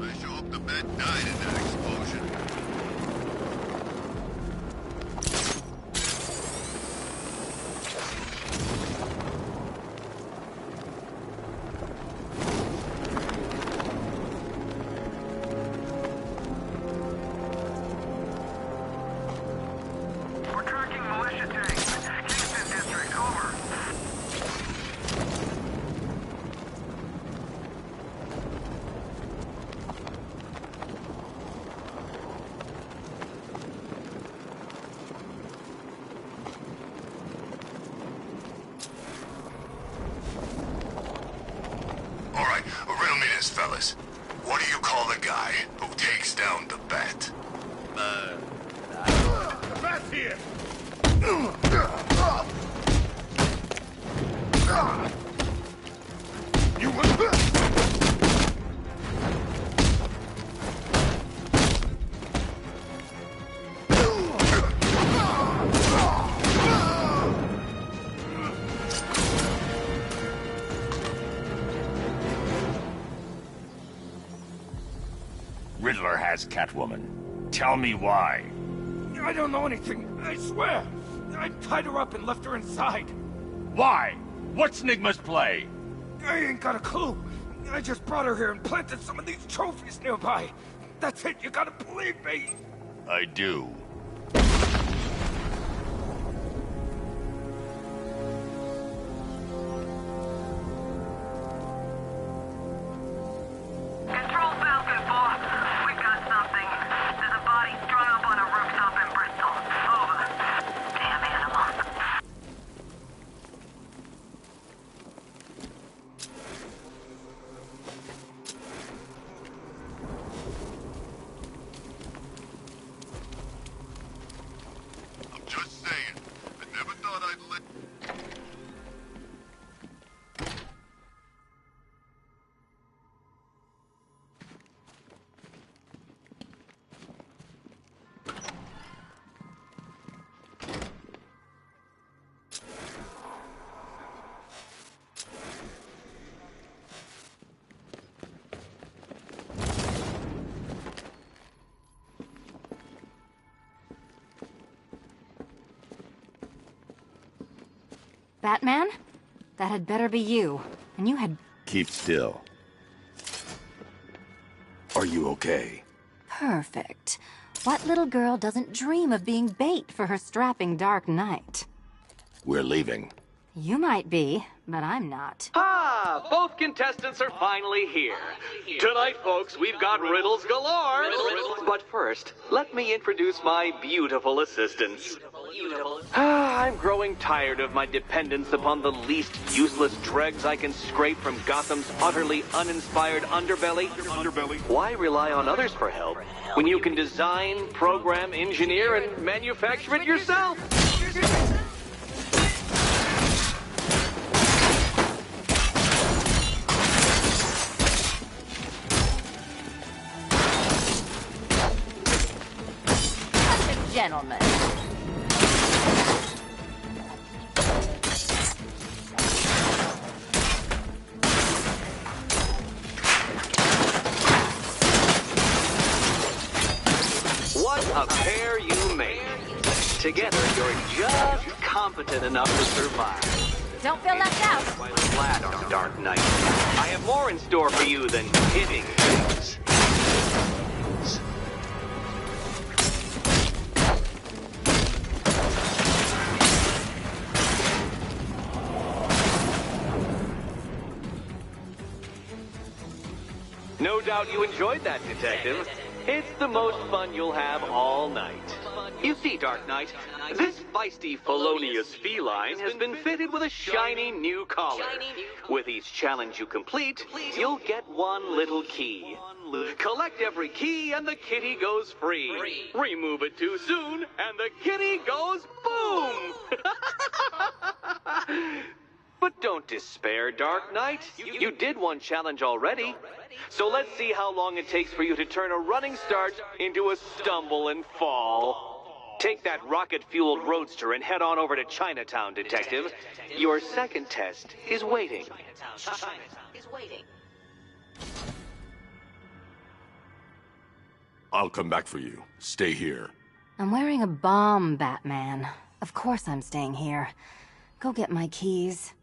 I sure hope the bat died in that explosion. We're tracking militia tanks. Kingston District, over. All right, riddle me this, fellas. What do you call the guy who takes down the bat? The bat's here! You Riddler has Catwoman. Tell me why. I don't know anything, I swear. I tied her up and left her inside. Why? What's Nigma's play? I ain't got a clue. I just brought her here and planted some of these trophies nearby. That's it, you gotta believe me. I do. Control Falcon 4. We've got something. There's a body strung up on a rooftop in Bristol. Over. Damn animal. I'm just saying. I never thought I'd let... Batman? That had better be you. And you had... Keep still. Are you okay? Perfect. What little girl doesn't dream of being bait for her strapping Dark Knight? We're leaving. You might be, but I'm not. Ah, both contestants are finally here. Tonight, folks, we've got riddles galore. But first, let me introduce my beautiful assistants. I'm growing tired of my dependence upon the least useless dregs I can scrape from Gotham's utterly uninspired underbelly. Why rely on others for help when you can design, program, engineer, and manufacture it yourself? Gentlemen. What a pair you make. Together, you're just competent enough to survive. Don't feel left out. While flat on Dark Knight, I have more in store for you than hitting things. No doubt you enjoyed that, Detective. It's the most fun you'll have all night. You see, Dark Knight, this feisty, felonious feline has been fitted with a shiny new collar. With each challenge you complete, you'll get one little key. Collect every key and the kitty goes free. Remove it too soon and the kitty goes boom! But don't despair, Dark Knight. You did one challenge already. So let's see how long it takes for you to turn a running start into a stumble and fall. Take that rocket-fueled roadster and head on over to Chinatown, Detective. Your second test is waiting. I'll come back for you. Stay here. I'm wearing a bomb, Batman. Of course I'm staying here. Go get my keys.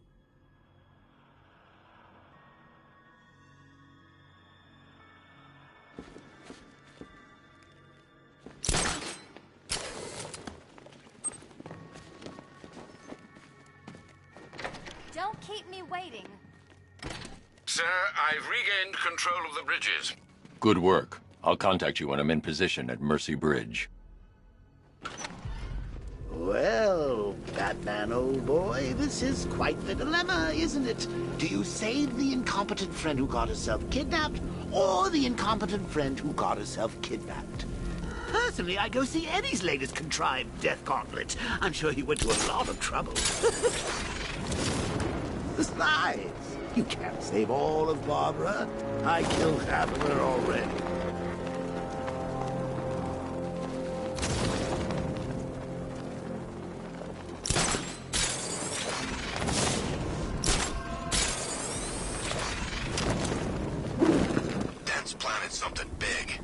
Don't keep me waiting. Sir, I've regained control of the bridges. Good work. I'll contact you when I'm in position at Mercy Bridge. Well, Batman, old boy, this is quite the dilemma, isn't it? Do you save the incompetent friend who got herself kidnapped, or the incompetent friend who got herself kidnapped? Personally, I go see Eddie's latest contrived death gauntlet. I'm sure he went to a lot of trouble. Besides, you can't save all of Barbara. I killed half of her already. Dan's planted something big.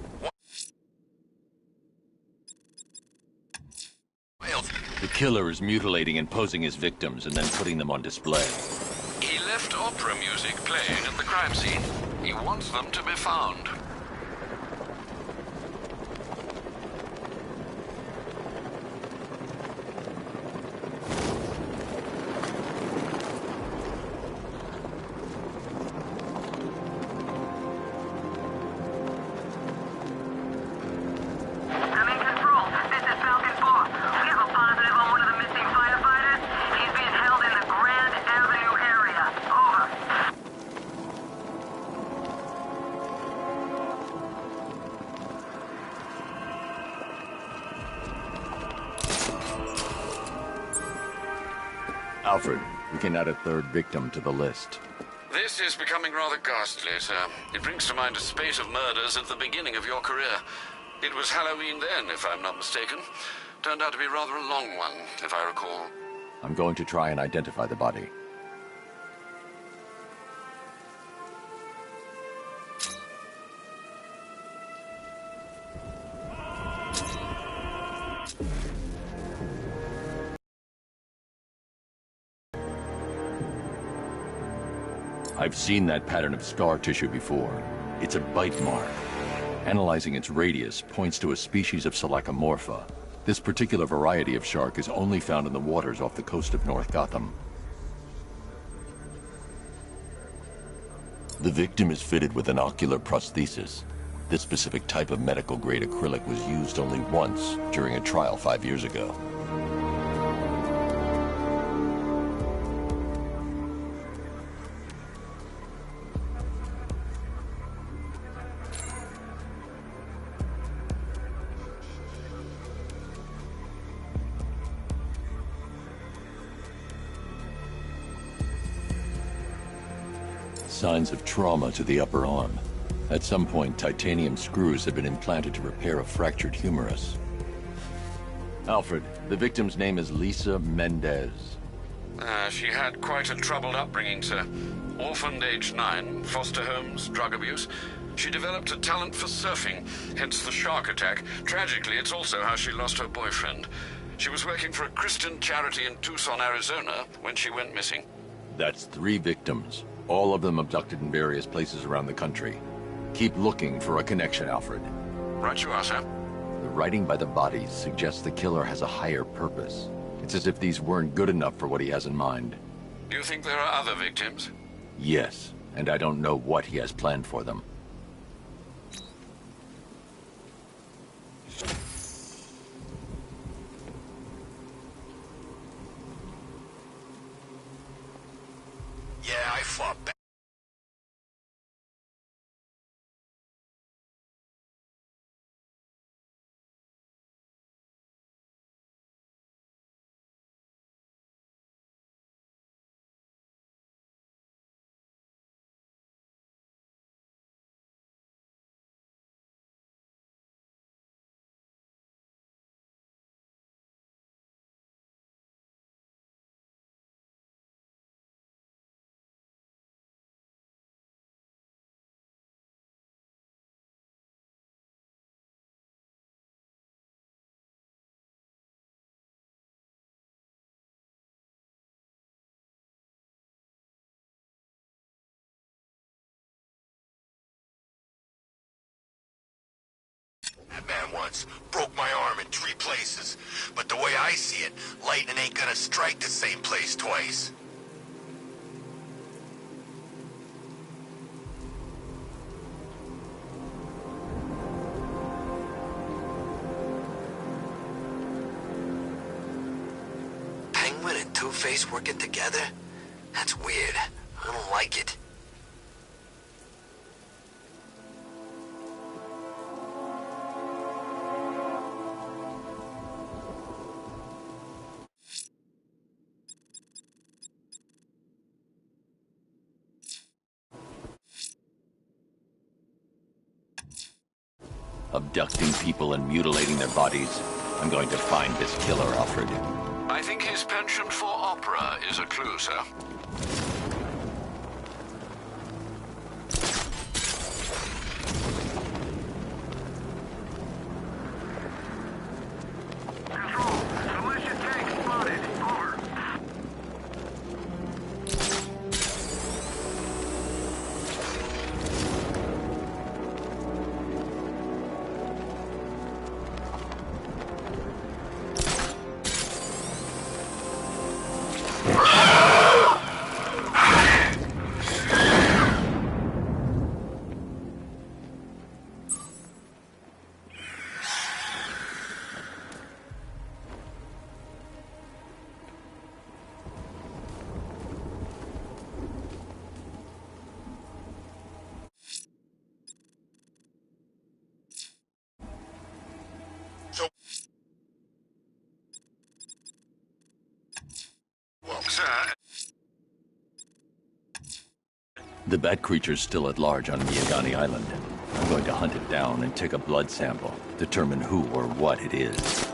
The killer is mutilating and posing his victims and then putting them on display. He left opera music playing at the crime scene. He wants them to be found. I'm in control. This is Falcon 4. We have a positive on one of the missing firefighters. He's being held in the Grand Avenue area. Over. Alfred, we can add a third victim to the list. This is becoming rather ghastly, sir. It brings to mind a spate of murders at the beginning of your career. It was Halloween then, if I'm not mistaken. Turned out to be rather a long one, if I recall. I'm going to try and identify the body. I've seen that pattern of scar tissue before. It's a bite mark. Analyzing its radius points to a species of Selachomorpha. This particular variety of shark is only found in the waters off the coast of North Gotham. The victim is fitted with an ocular prosthesis. This specific type of medical-grade acrylic was used only once during a trial 5 years ago. Signs of trauma to the upper arm. At some point, titanium screws have been implanted to repair a fractured humerus. Alfred, the victim's name is Lisa Mendez. She had quite a troubled upbringing, sir. Orphaned age 9, foster homes, drug abuse. She developed a talent for surfing, hence the shark attack. Tragically, it's also how she lost her boyfriend. She was working for a Christian charity in Tucson, Arizona, when she went missing. That's 3 victims, all of them abducted in various places around the country. Keep looking for a connection, Alfred. Right you are, sir. The writing by the bodies suggests the killer has a higher purpose. It's as if these weren't good enough for what he has in mind. Do you think there are other victims? Yes, and I don't know what he has planned for them. for That man once broke my arm in 3 places. But the way I see it, lightning ain't gonna strike the same place twice. Penguin and Two-Face working together? That's weird. I don't like it. Abducting people and mutilating their bodies. I'm going to find this killer, Alfred. I think his penchant for opera is a clue, sir. The bat creature's still at large on Miyagani Island. I'm going to hunt it down and take a blood sample, determine who or what it is.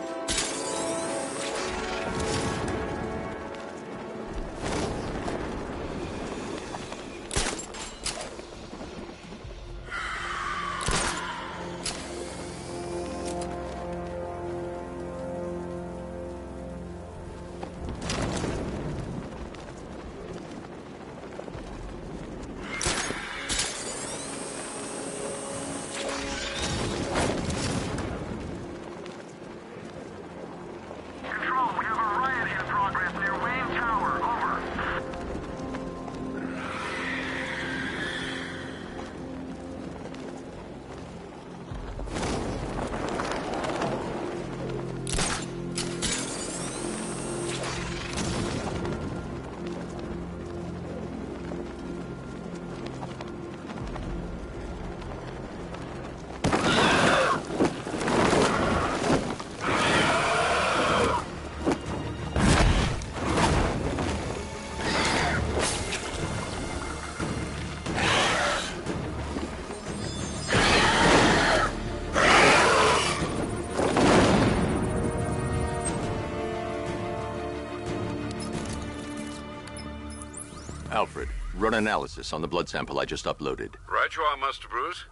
Alfred, run analysis on the blood sample I just uploaded. Right you are, Master Bruce.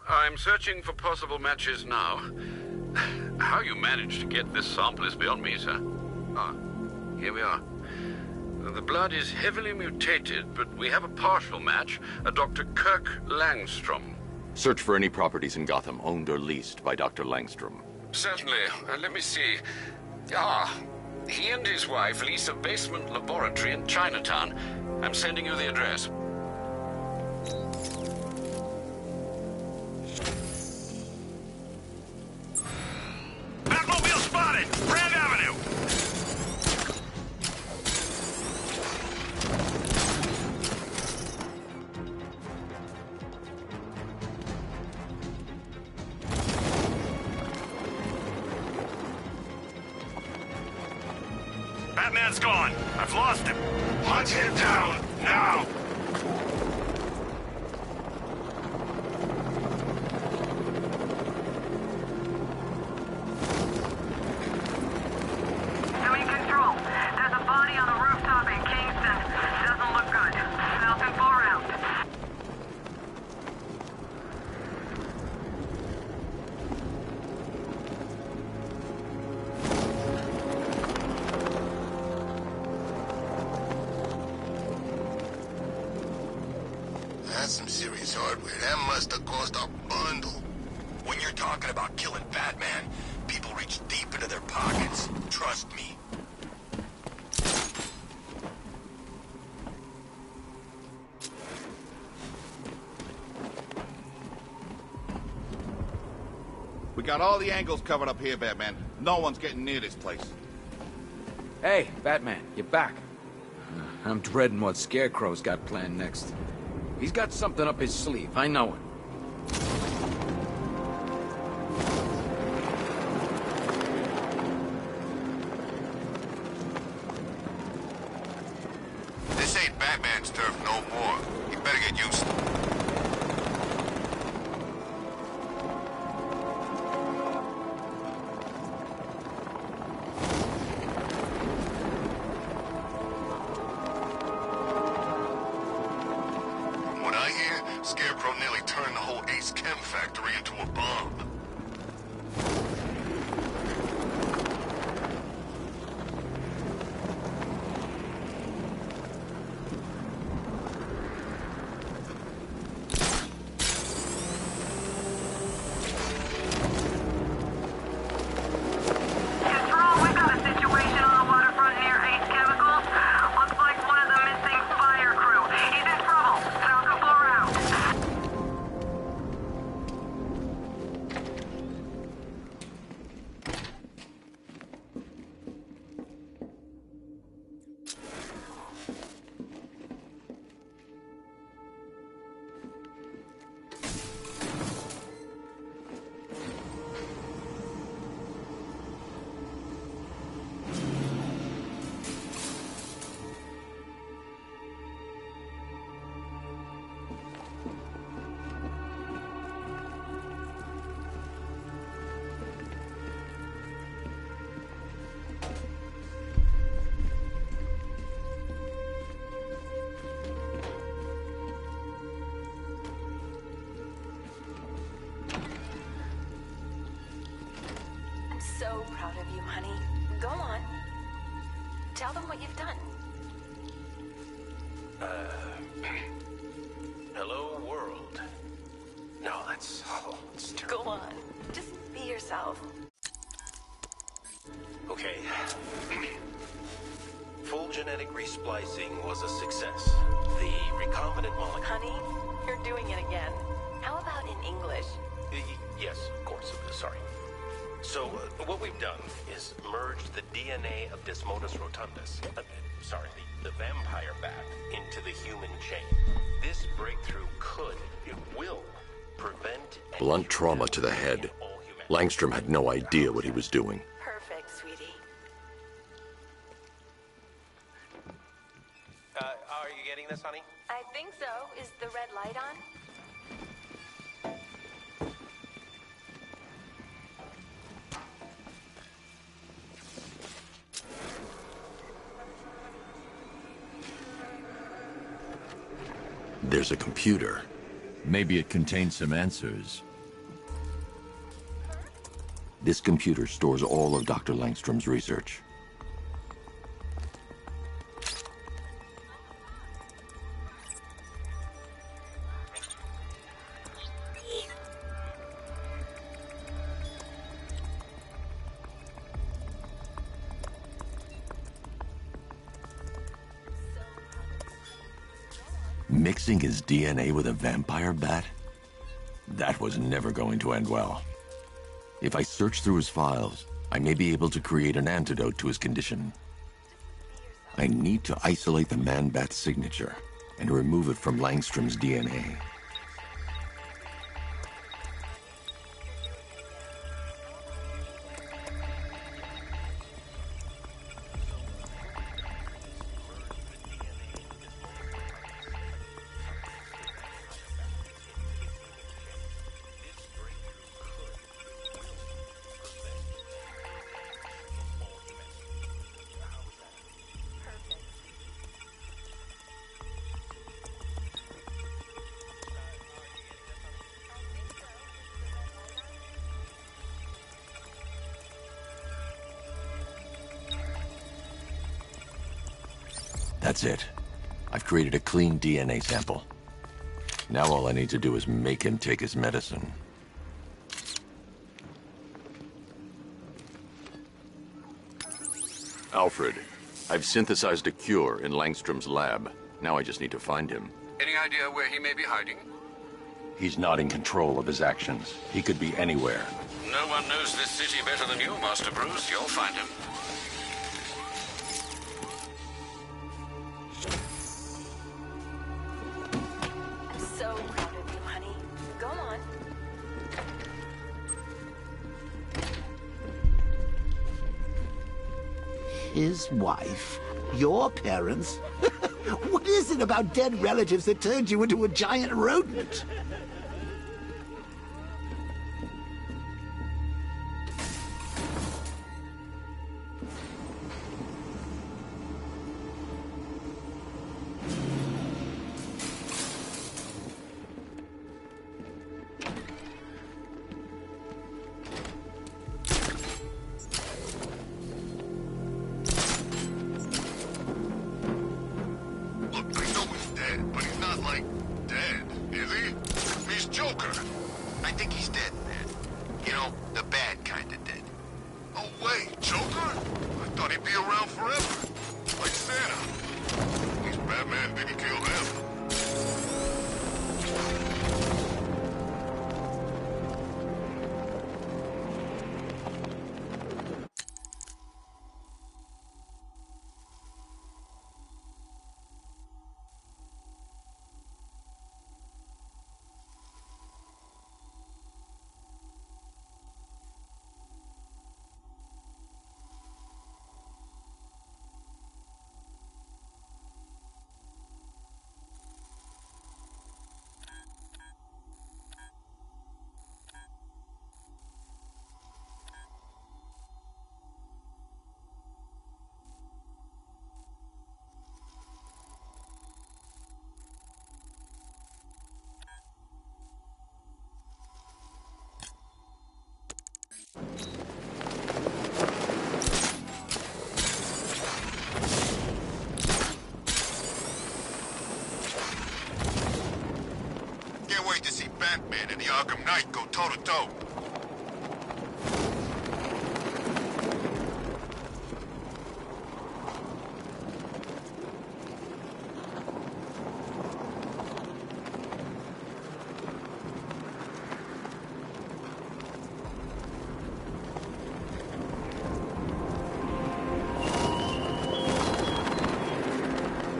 I'm searching for possible matches now. How you managed to get this sample is beyond me, sir. Ah, here we are. The blood is heavily mutated, but we have a partial match, a Dr. Kirk Langstrom. Search for any properties in Gotham owned or leased by Dr. Langstrom. Certainly. Let me see. Ah, he and his wife lease a basement laboratory in Chinatown. I'm sending you the address. Batmobile spotted! Brand Avenue! Batman's gone. I've lost him. Hunt him down, now! Doing control. There's a body on the rooftop in Kingston. Doesn't look good. Falcon 4 out. That's some serious hardware. That must have cost a bundle. When you're talking about killing Batman, people reach deep into their pockets. Trust me. We got all the angles covered up here, Batman. No one's getting near this place. Hey, Batman, you're back. I'm dreading what Scarecrow's got planned next. He's got something up his sleeve, I know it. This ain't Batman's turf no more. You better get used to it. From what I hear, Scarecrow nearly turned the whole Ace Chem factory into a bomb. Control, we got a situation on the waterfront near Ace Chemicals. Looks like one of the missing fire crew. He's in trouble. Falcon 4 out. I'm so proud of you, honey. Go on. Tell them what you've done. Hello, world. No, that's terrible. Go on. Just be yourself. Okay. Full genetic resplicing was a success. The recombinant molecule... Honey, you're doing it again. How about in English? Yes, of course. Sorry. So, what we've done is merged the DNA of Desmodus rotundus, the vampire bat, into the human chain. This breakthrough it will prevent... Blunt trauma to the head. Langstrom had no idea what he was doing. Perfect, sweetie. Are you getting this, honey? I think so. Is the red light on? There's a computer. Maybe it contains some answers. This computer stores all of Dr. Langstrom's research. Mixing his DNA with a vampire bat? That was never going to end well. If I search through his files, I may be able to create an antidote to his condition. I need to isolate the man-bat signature and remove it from Langstrom's DNA. That's it. I've created a clean DNA sample. Now all I need to do is make him take his medicine. Alfred, I've synthesized a cure in Langstrom's lab. Now I just need to find him. Any idea where he may be hiding? He's not in control of his actions. He could be anywhere. No one knows this city better than you, Master Bruce. You'll find him. I'm so proud of you, honey. Go on. His wife? Your parents? What is it about dead relatives that turned you into a giant rodent? Can't wait to see Batman and the Arkham Knight go toe-to-toe.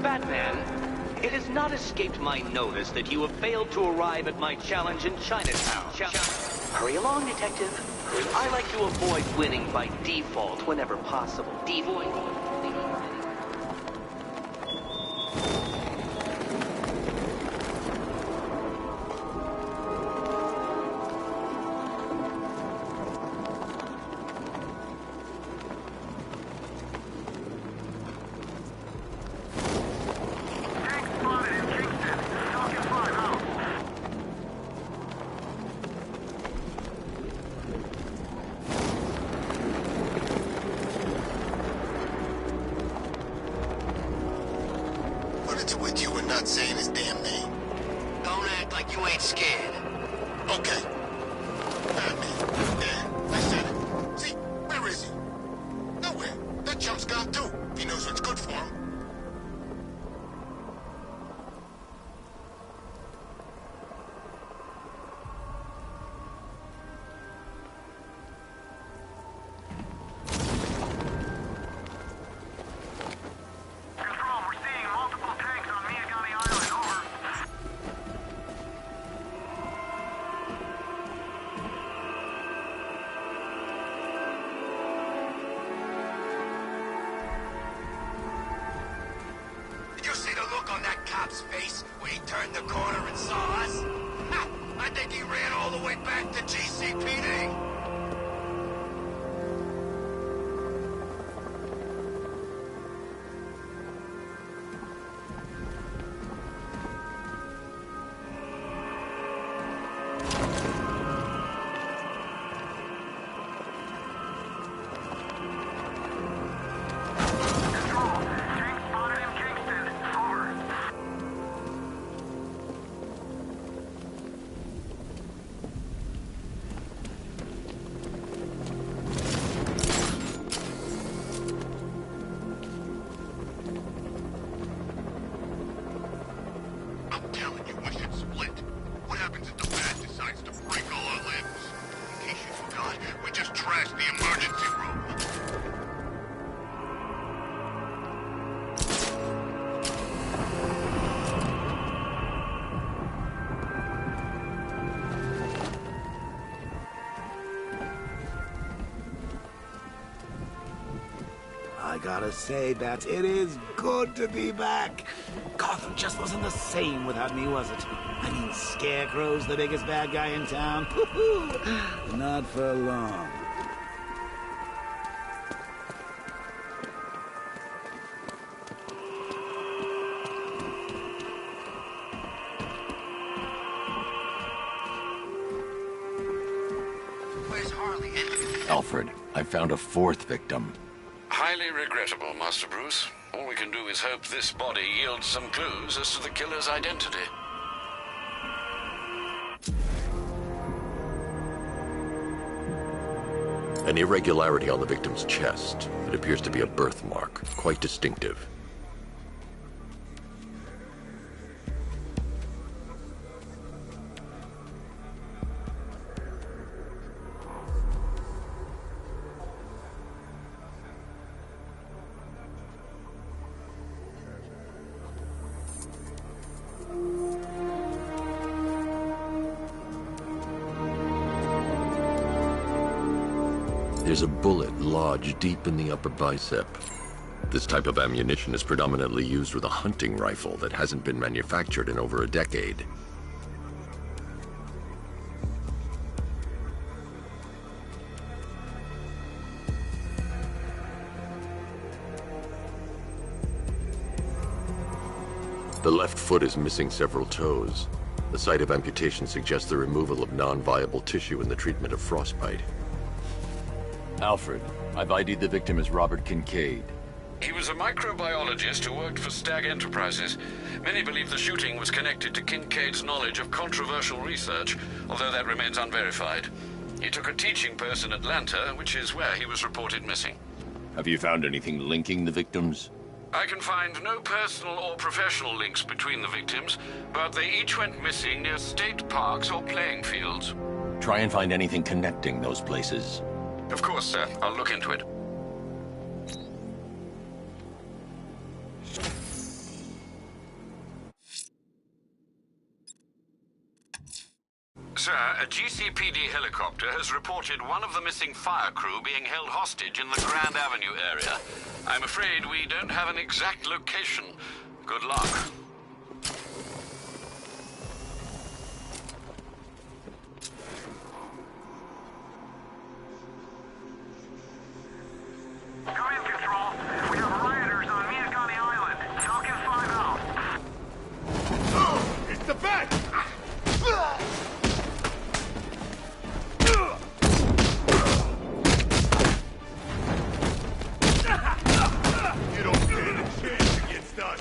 Batman, it has not escaped my notice that you have failed to arrive at my challenge in Chinatown. Hurry along, Detective. I like to avoid winning by default whenever possible. Default? With you and not saying his damn name. Don't act like you ain't scared. Okay. Batman. Yeah, I said it. See, where is he? Nowhere. That chump's got too. He knows what's good for him. On that cop's face when he turned the corner and saw us? Ha! I think he ran all the way back to GCPD. Control, Tank spotted in Kingston. gotta say, Bats, it is good to be back. Gotham just wasn't the same without me, was it? I mean, Scarecrow's the biggest bad guy in town. Not for long. Alfred, I found a fourth victim. Highly regrettable, Master Bruce. All we can do is hope this body yields some clues as to the killer's identity. An irregularity on the victim's chest. It appears to be a birthmark, quite distinctive. There's a bullet lodged deep in the upper bicep. This type of ammunition is predominantly used with a hunting rifle that hasn't been manufactured in over a decade. The left foot is missing several toes. The site of amputation suggests the removal of non-viable tissue in the treatment of frostbite. Alfred, I've ID'd the victim as Robert Kincaid. He was a microbiologist who worked for Stag Enterprises. Many believe the shooting was connected to Kincaid's knowledge of controversial research, although that remains unverified. He took a teaching post in Atlanta, which is where he was reported missing. Have you found anything linking the victims? I can find no personal or professional links between the victims, but they each went missing near state parks or playing fields. Try and find anything connecting those places. Of course, sir. I'll look into it. Sir, a GCPD helicopter has reported one of the missing fire crew being held hostage in the Grand Avenue area. I'm afraid we don't have an exact location. Good luck. Come in, Control. We have rioters on Miagani Island. Falcon 5 out. It's the bat! You don't stand a chance against us.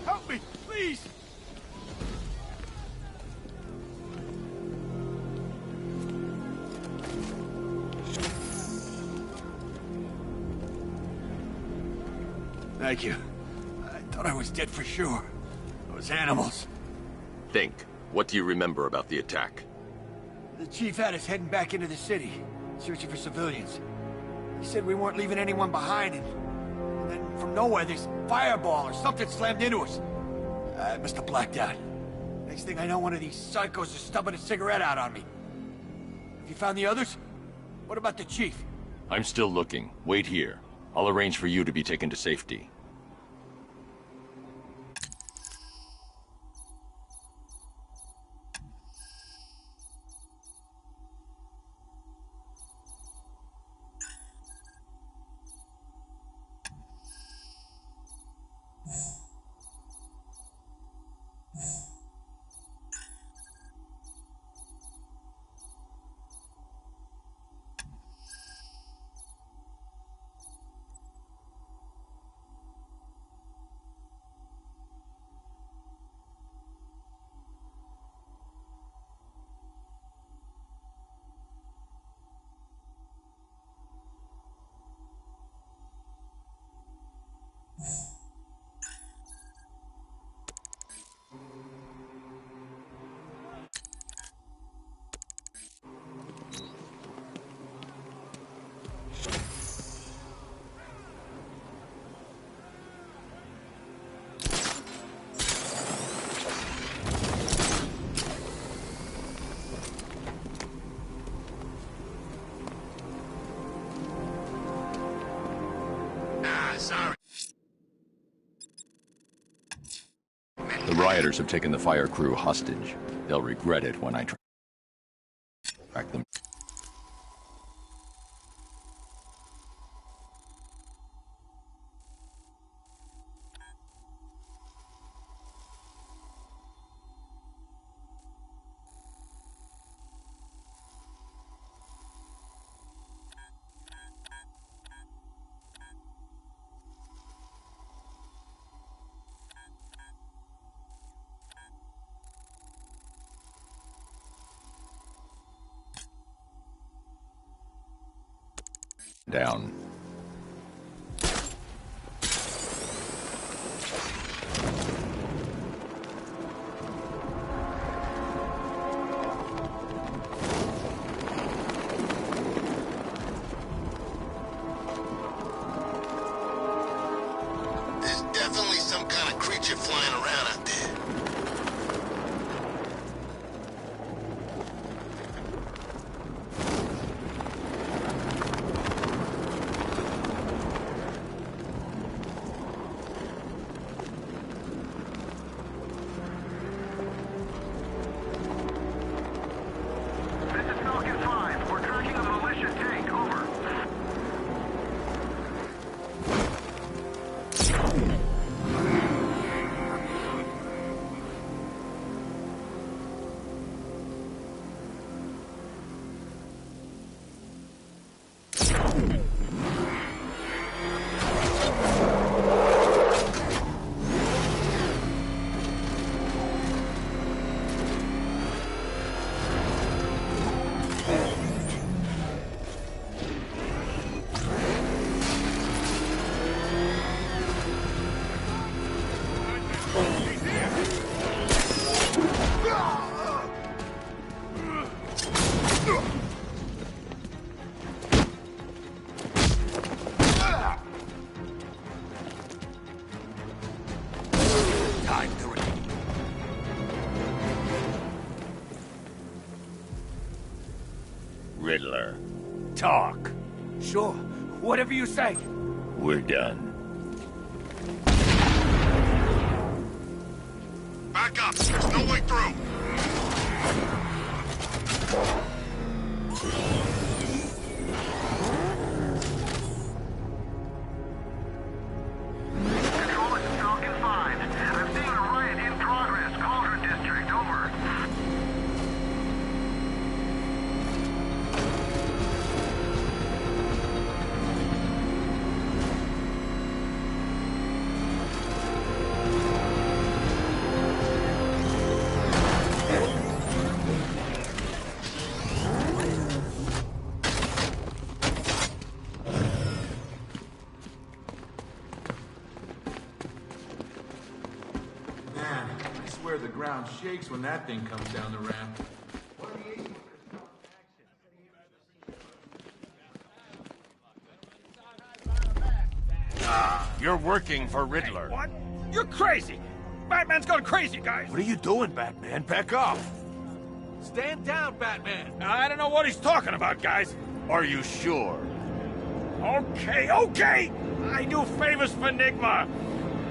Help me, please! Thank you. I thought I was dead for sure. Those animals. Think. What do you remember about the attack? The chief had us heading back into the city, searching for civilians. He said we weren't leaving anyone behind, and then from nowhere, this fireball or something slammed into us. I must have blacked out. Next thing I know, one of these psychos is stubbing a cigarette out on me. Have you found the others? What about the chief? I'm still looking. Wait here. I'll arrange for you to be taken to safety. sorry. The rioters have taken the fire crew hostage. They'll regret it when I track them. Down. There's definitely some kind of creature flying around out there. This is Falcon 5. We're tracking a militia tank. Over. Time to Riddler. Talk. Sure. Whatever you say. We're done. back up. There's no way through. Control, this is Falcon 5. I'm seeing a riot in progress. Cauldron District, over. Man, I swear the ground shakes when that thing comes down the ramp. You're working for Riddler. What? You're crazy! Batman's gone crazy, guys! What are you doing, Batman? Back off! Stand down, Batman! I don't know what he's talking about, guys. Are you sure? Okay, okay! I do favors for Enigma.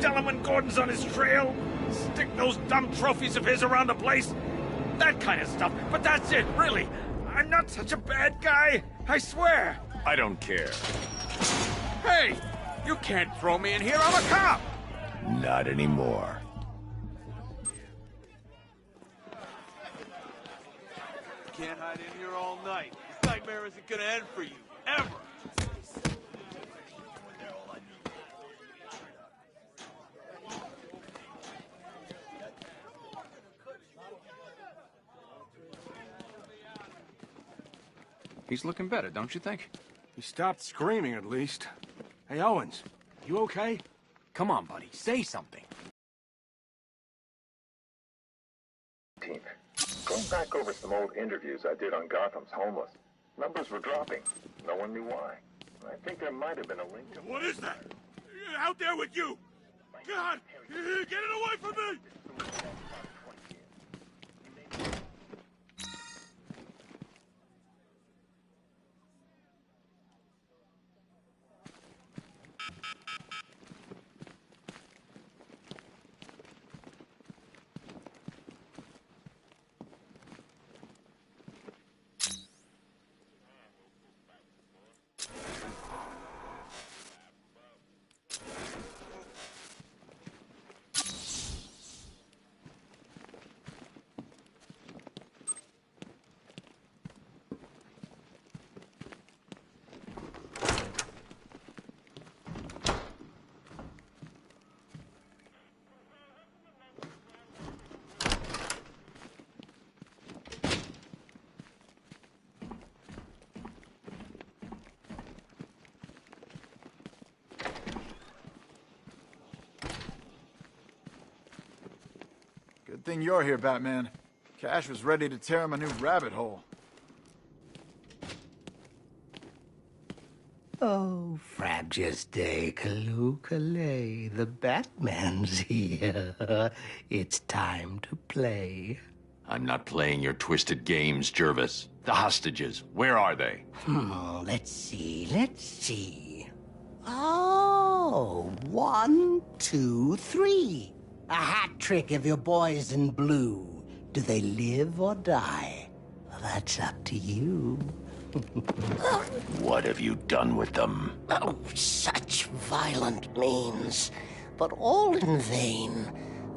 Tell him when Gordon's on his trail. Stick those dumb trophies of his around the place. That kind of stuff. But that's it, really. I'm not such a bad guy. I swear. I don't care. Hey! You can't throw me in here. I'm a cop! Not anymore. Can't hide in here all night. This nightmare isn't gonna end for you, ever! He's looking better, don't you think? He stopped screaming, at least. Hey, Owens, you okay? Come on, buddy, say something. Going back over some old interviews I did on Gotham's homeless. Numbers were dropping. No one knew why. I think there might have been a link to... What is that? Out there with you! God! Get it away from me! thing you're here, Batman. Cash was ready to tear him a new rabbit hole. Oh, frabjous day, Kaloo-Kalay. The Batman's here. It's time to play. I'm not playing your twisted games, Jervis. The hostages, where are they? Let's see. Oh, 1, 2, 3. A hat trick of your boys in blue. Do they live or die? Well, that's up to you. What have you done with them? Oh, such violent means, but all in vain.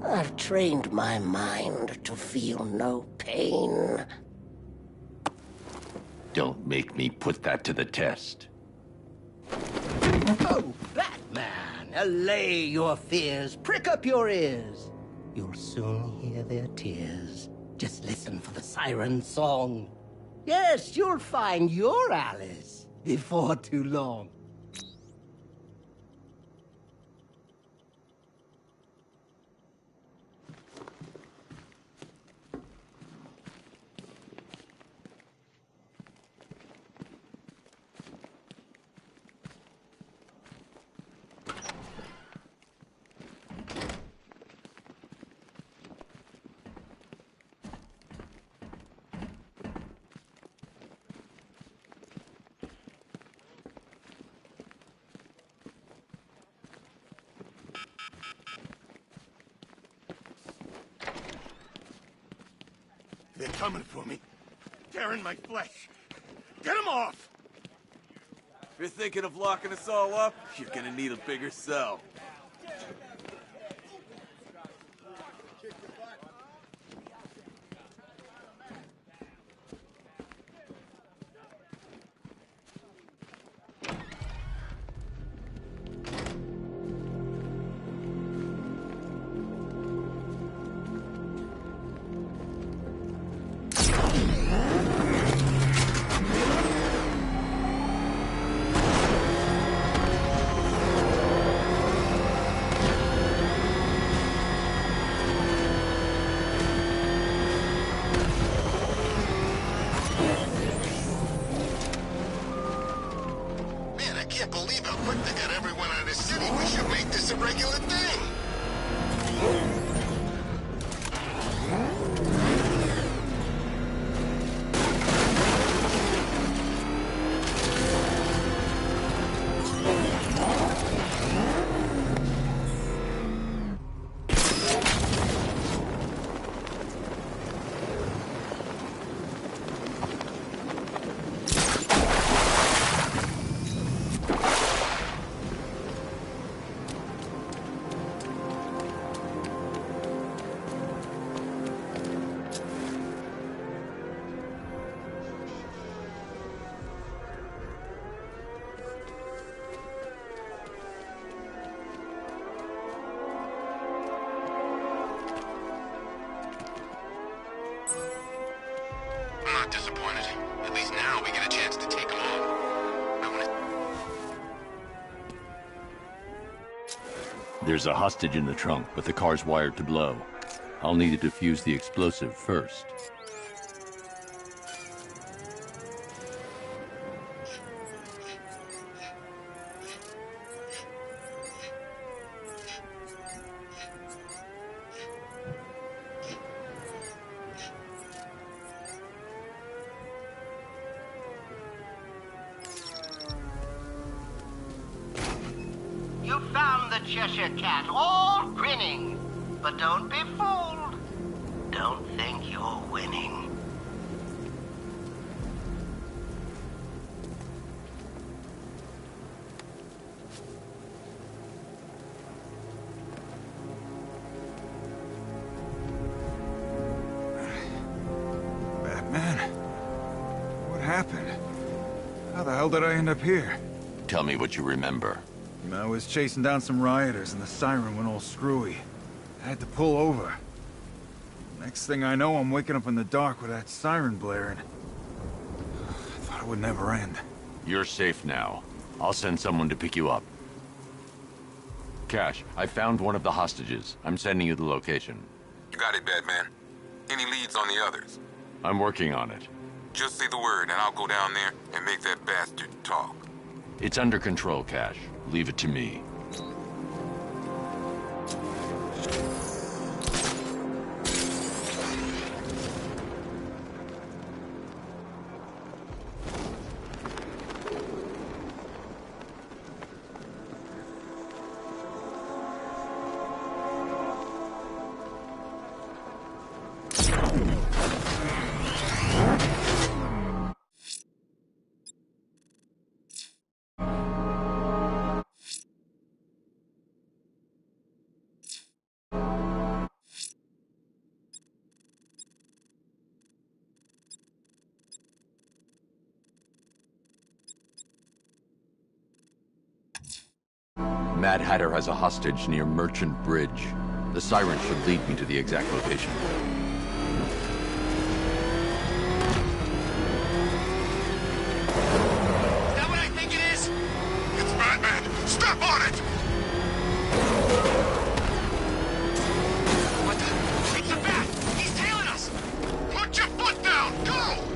I've trained my mind to feel no pain. Don't make me put that to the test. Oh, Batman, allay your fears, prick up your ears. You'll soon hear their tears. Just listen for the siren song. Yes, you'll find your Alice before too long. They're coming for me. Tearing my flesh. Get them off! If you're thinking of locking us all up, you're gonna need a bigger cell. Disappointed. At least now we get a chance to take them on. There's a hostage in the trunk, but the car's wired to blow. I'll need to defuse the explosive first. You found the Cheshire Cat, all grinning. But don't be fooled. Don't think you're winning. Batman? What happened? How the hell did I end up here? Tell me what you remember. I was chasing down some rioters and the siren went all screwy. I had to pull over. Next thing I know, I'm waking up in the dark with that siren blaring. I thought it would never end. You're safe now. I'll send someone to pick you up. Cash, I found one of the hostages. I'm sending you the location. got it, Batman. Any leads on the others? I'm working on it. Just say the word, and I'll go down there and make that bastard talk. It's under control, Cash. Leave it to me. Mad Hatter has a hostage near Merchant Bridge. The siren should lead me to the exact location. Is that what I think it is? It's Batman! Step on it! What the? It's the Bat! He's tailing us! Put your foot down! Go!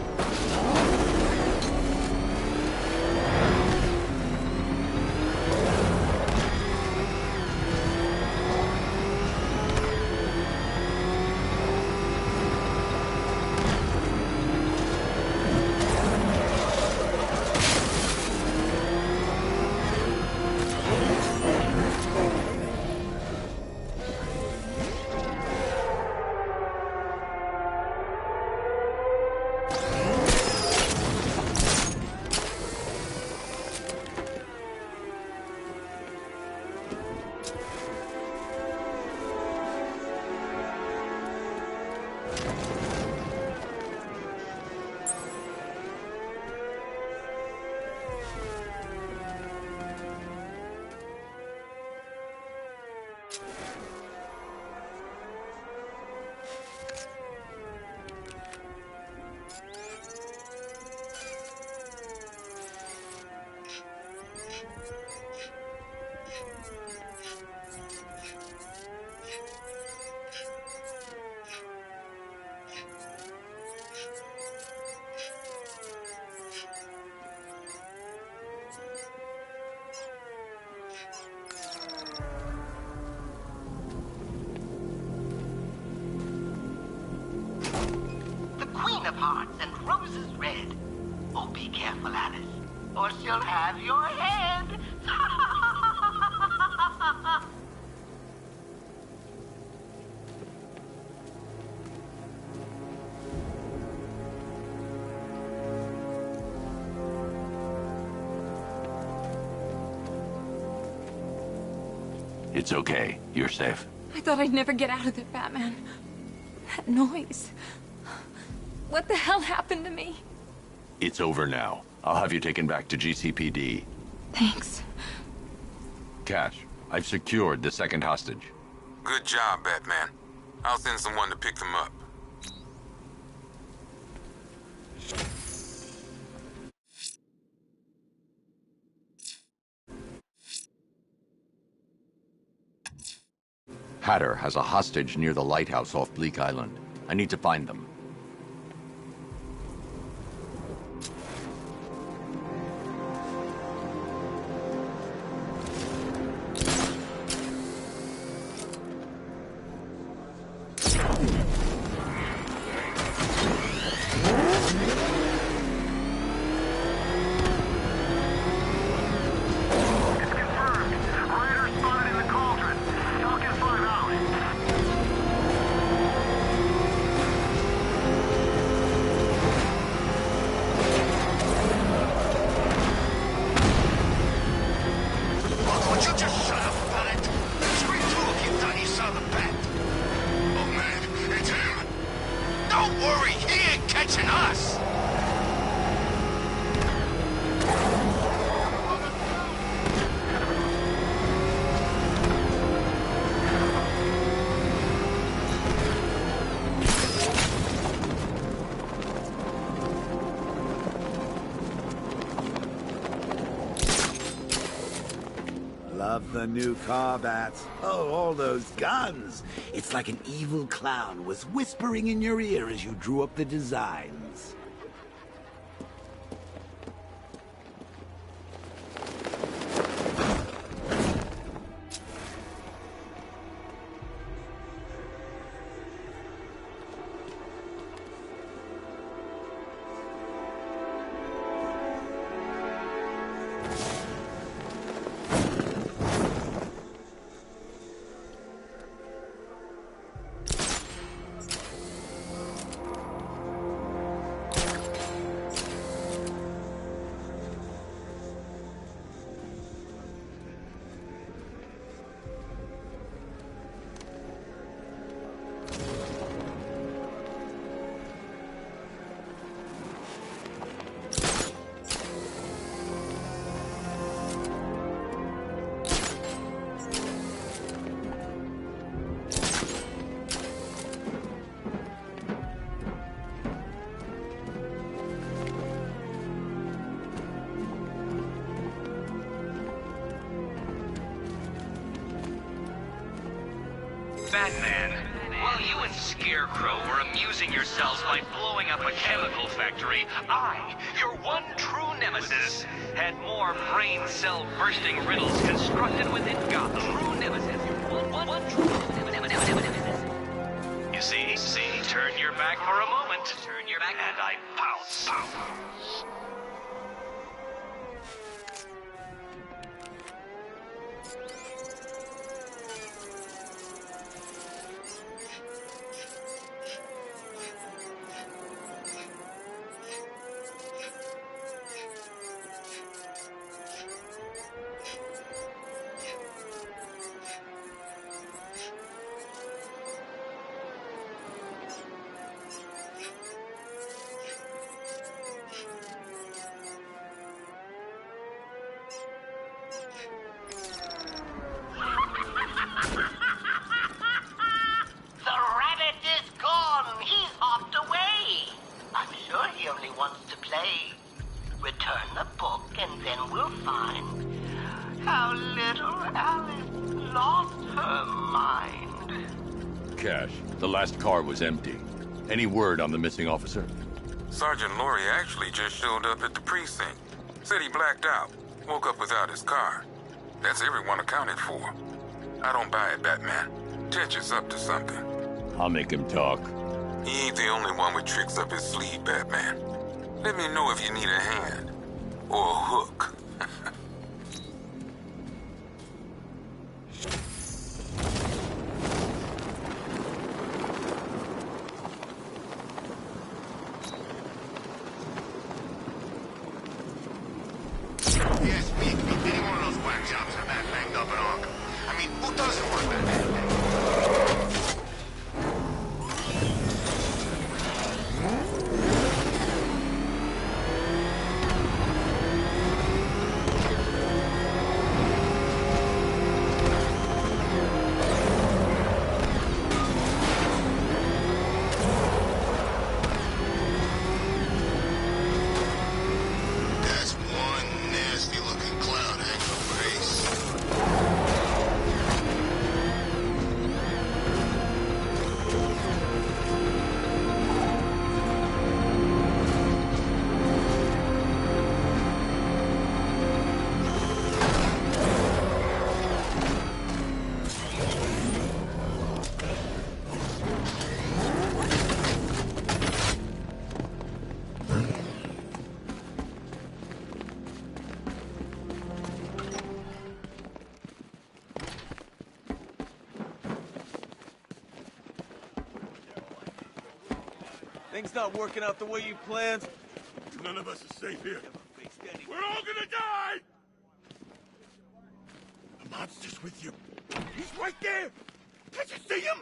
Queen of Hearts and Roses Red. Oh, be careful, Alice, or she'll have your head. It's okay. You're safe. I thought I'd never get out of there, Batman. That noise. What the hell happened to me? It's over now. I'll have you taken back to GCPD. Thanks. Cash, I've secured the second hostage. Good job, Batman. I'll send someone to pick them up. Hatter has a hostage near the lighthouse off Bleak Island. I need to find them. love the new car bats. Oh, all those guns. It's like an evil clown was whispering in your ear as you drew up the designs. Batman, while you and Scarecrow were amusing yourselves by blowing up a chemical factory, I, your one true nemesis, had more brain cell bursting riddles constructed within Gotham. True nemesis. One true nemesis. You see, turn your back for a moment. Turn your back, and I pounce. The last car was empty. Any word on the missing officer? Sergeant Laurie actually just showed up at the precinct. Said he blacked out. Woke up without his car. That's everyone accounted for. I don't buy it, Batman. Tetch is up to something. I'll make him talk. He ain't the only one with tricks up his sleeve, Batman. Let me know if you need a hand. Or a hook. Things not working out the way you planned? None of us is safe here. We're all gonna die! The monster's with you. He's right there! Can't you see him?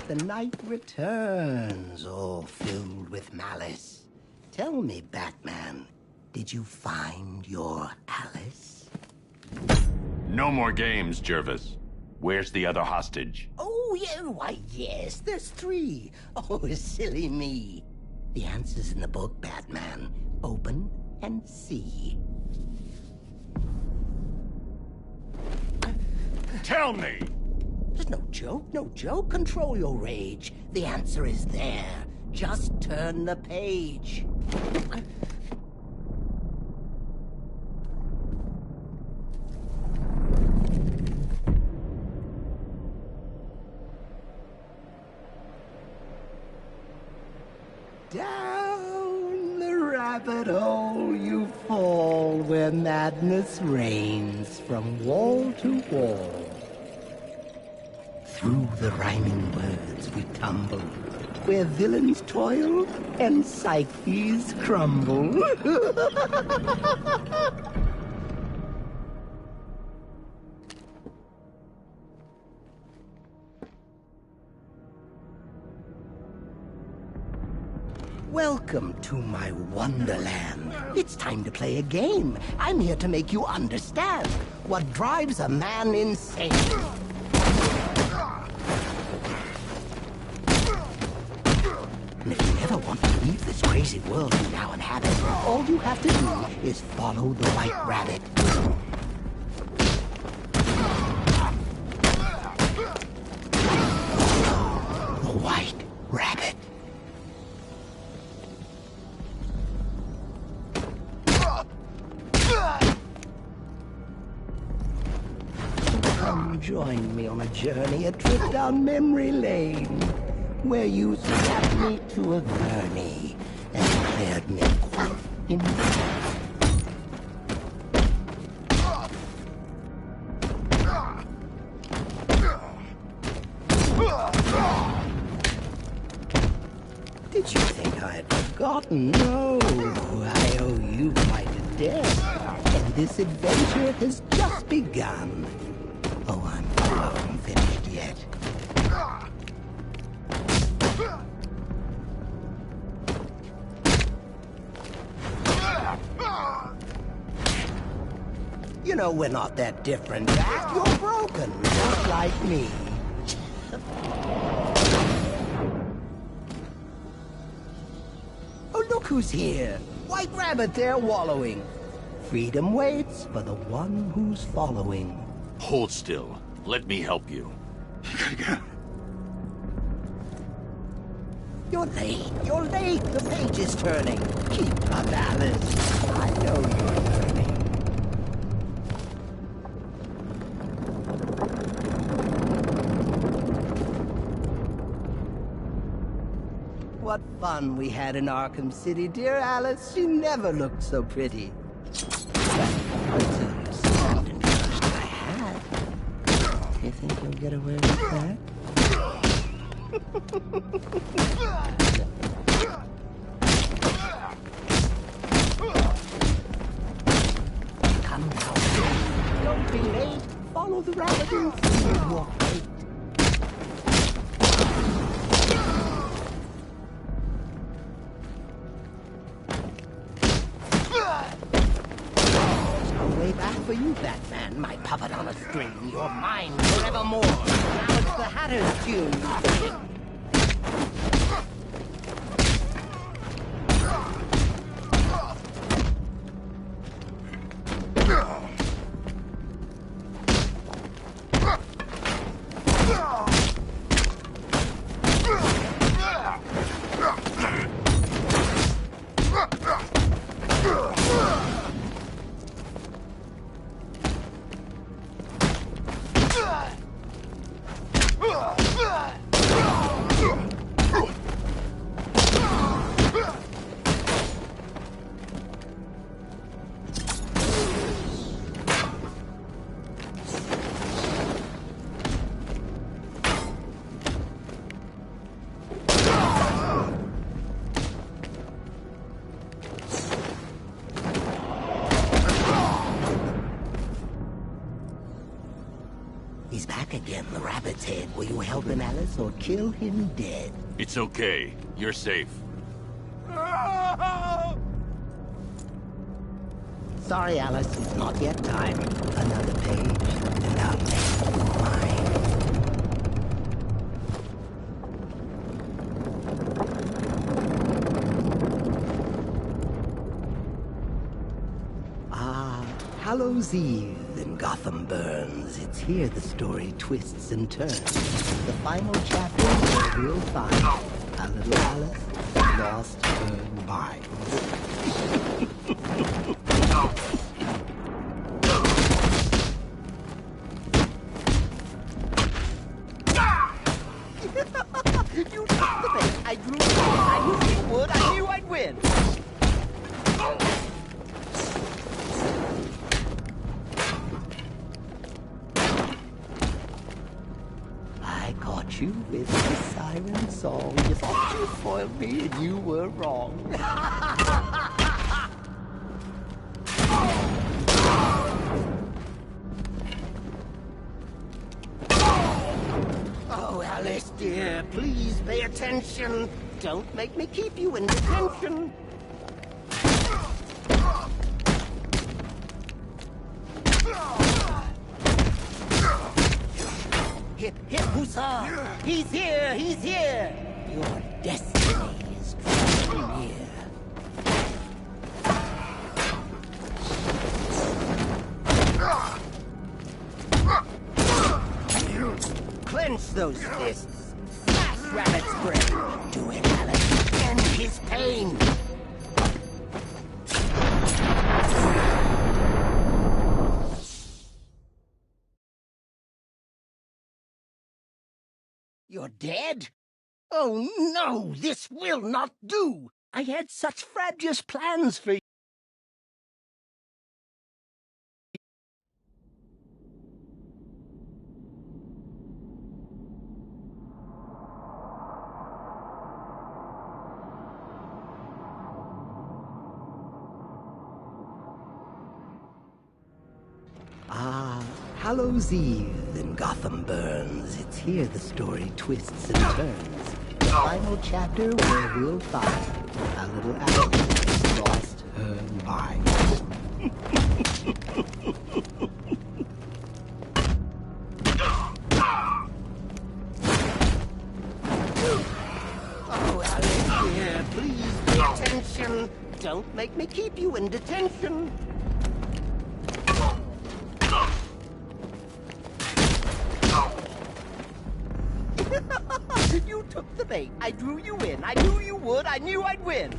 the night returns, all filled with malice. Tell me, Batman, did you find your Alice? No more games, Jervis. Where's the other hostage? Oh, yeah, why, yes, there's 3. Oh, silly me. The answer's in the book, Batman. Open and see. Tell me! There's no joke, no joke. Control your rage. The answer is there. Just turn the page. Down the rabbit hole you fall, where madness reigns from wall to wall. Through the rhyming words we tumble, where villains toil and psyches crumble. Welcome to my wonderland. It's time to play a game. I'm here to make you understand what drives a man insane. And if you ever want to leave this crazy world you now inhabit, all you have to do is follow the white rabbit. The white rabbit. Come join me on a journey, a trip down memory lane, where you strapped me to a gurney and declared me quite insane. Did you think I had forgotten? No, I owe you quite a debt, and this adventure has just begun. Oh, I'm far from finished yet. You know, we're not that different, Jack. You're broken, just like me. Oh, look who's here. White Rabbit there wallowing. Freedom waits for the one who's following. Hold still. Let me help you. You're late. You're late. The page is turning. Keep up, Alice. I know you're learning. What fun we had in Arkham City, dear Alice. She never looked so pretty. Until you snapped and crushed my hat. You think you'll get away with that? Come now. Don't be late. Follow the rabbit and see your fate. Way back for you, Batman, my puppet on a string. You're mine forevermore. Now it's the Hatter's tune. He's back again. the rabbit's head. Will you help him, Alice, or kill him dead? It's okay. You're safe. Sorry, Alice, it's not yet time. Another page, and I'll make you mine. Hallows Eve, and Gotham burns. It's here the story twists and turns. The final chapter where we'll find a little Alice lost her mind. You took the bait. I drew it. I knew you would. I knew I'd win. You with the siren song. You thought you foiled me and you were wrong. Oh, Alice, dear, please pay attention. Don't make me keep you in detention. Hip, hip, huzzah! He's here! He's here! Your destiny is drawing near. Clench those fists! Smash Rabbit's brain! Do it, Alice! End his pain! You're dead? Oh no, this will not do! I had such fabulous plans for you. Hallows Eve, and Gotham burns. It's here the story twists and turns. The final chapter where we'll find a little Alice lost her mind. Oh, Alice, dear, please pay attention. Don't make me keep you in detention. You took the bait. I drew you in. I knew you would. I knew I'd win.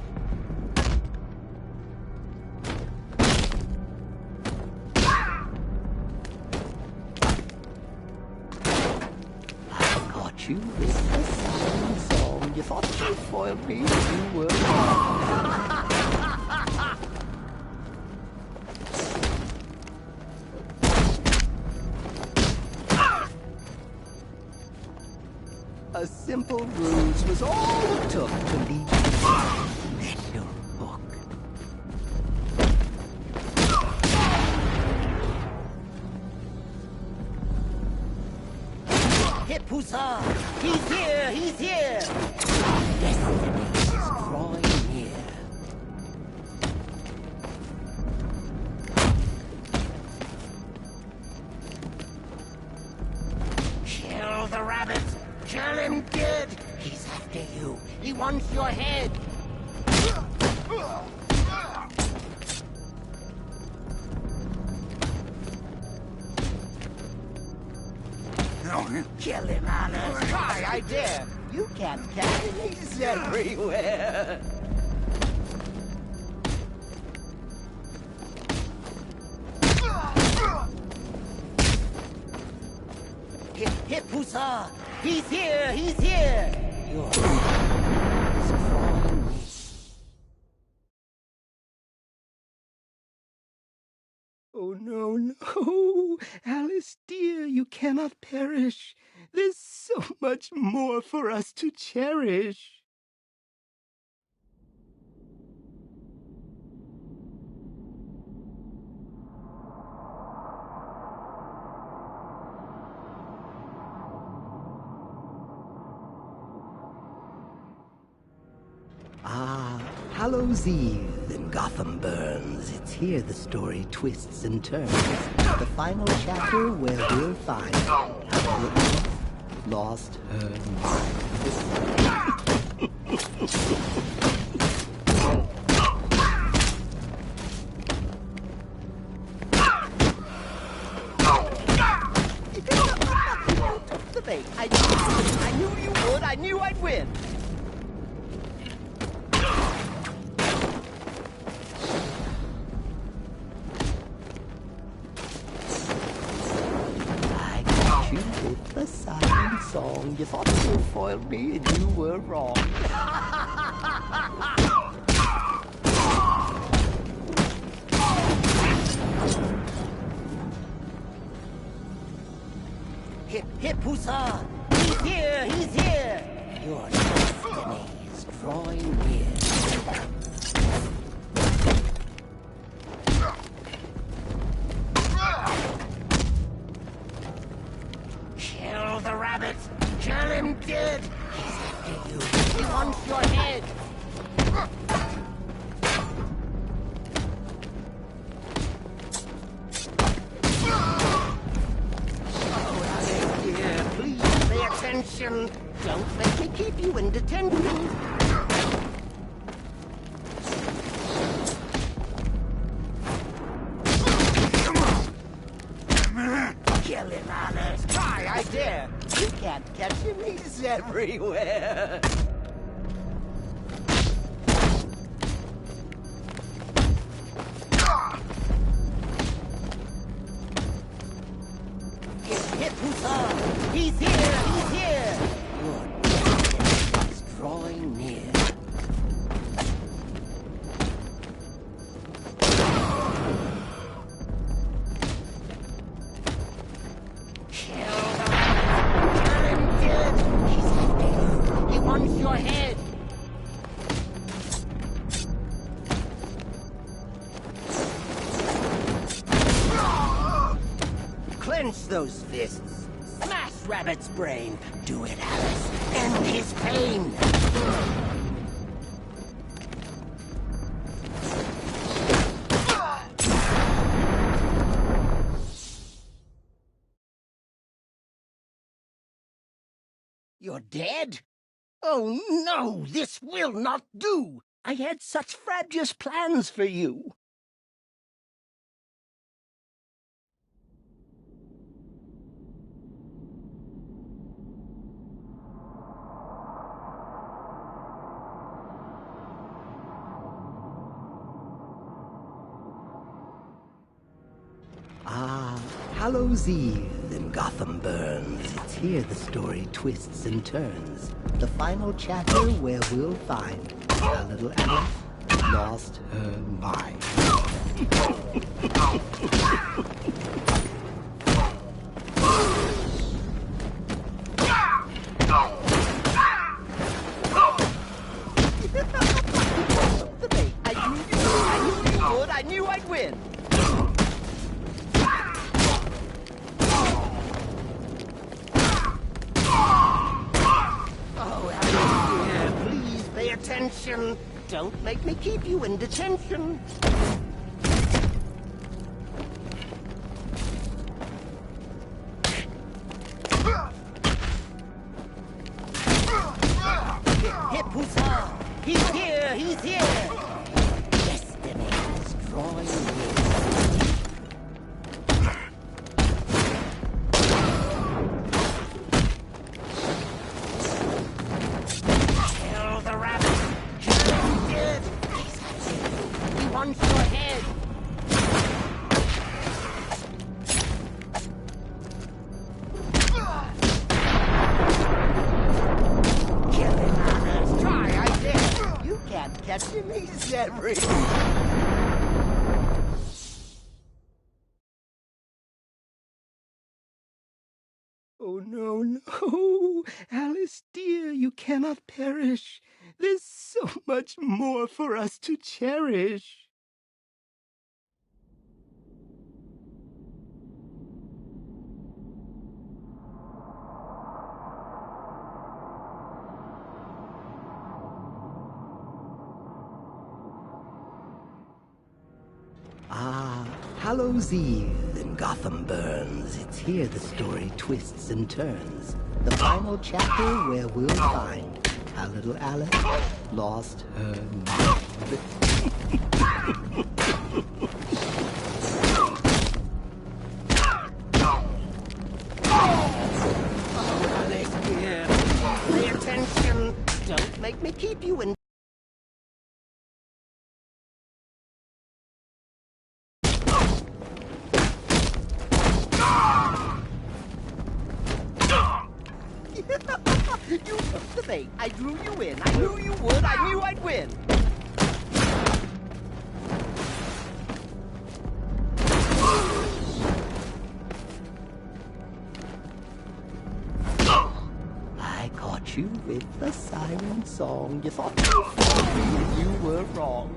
I caught you with the siren song. You thought you foiled me. You were wrong. A simple ruse was all it took to lead you to let your hook. Hip huzzah! He's here! He's here! Destiny is drawing near. Kill the rabbit! Kill him dead! He's after you. He wants your head. Kill him, Alice. Try, I dare. You can't catch him. He's everywhere. Hip, hip, huzzah! He's here! He's here! Your is drawing me. Oh, no, no. Alice, dear, you cannot perish. There's so much more for us to cherish. Ah, Hallows Eve and Gotham burns. It's here the story twists and turns. The final chapter where we'll find lost her mind. I knew you would. I knew I'd win. I got you with a siren song. You thought you foiled me, and you were wrong. Hip, hip, huzzah! He's here! He's here! Your destiny is drawing near. Kill the rabbit! Kill him dead! He's after you! He wants your head! Attention! Don't make me keep you in detention! Kill him, Alice! Try, I dare! You can't catch him, he's everywhere! Hip, huzzah! He's here! He's here! Your destiny is drawing near. Kill the rabbit! Kill him dead! He's after you! He wants your head! Clench those fists! Smash Rabbit's brain! Do it, Alice! End his pain! You're dead? Oh no! This will not do! I had such fabulous plans for you! Ah, Hallows Eve and Gotham burns. It's here the story twists and turns. The final chapter where we'll find our little Alice lost her mind. I knew I'd win. Oh, Alice, dear, please pay attention. Don't make me keep you in detention. Hip, huzzah! He's here! He's here! Destiny is drawing near. Kill the rabbit! Kill him dead! He's at you! He wants your head! Kill him, Alice! Try, I dare! You can't catch him, he's everywhere! Oh, no, no. Alice, dear, you cannot perish. There's so much more for us to cherish. Hallows Eve and Gotham burns. It's here the story twists and turns. The final chapter where we'll find how little Alice lost her mind. Alice, dear, pay attention. Don't make me keep you in. You took the bait. I drew you in. I knew you would. I knew I'd win. I caught you with the siren song. You thought you were wrong.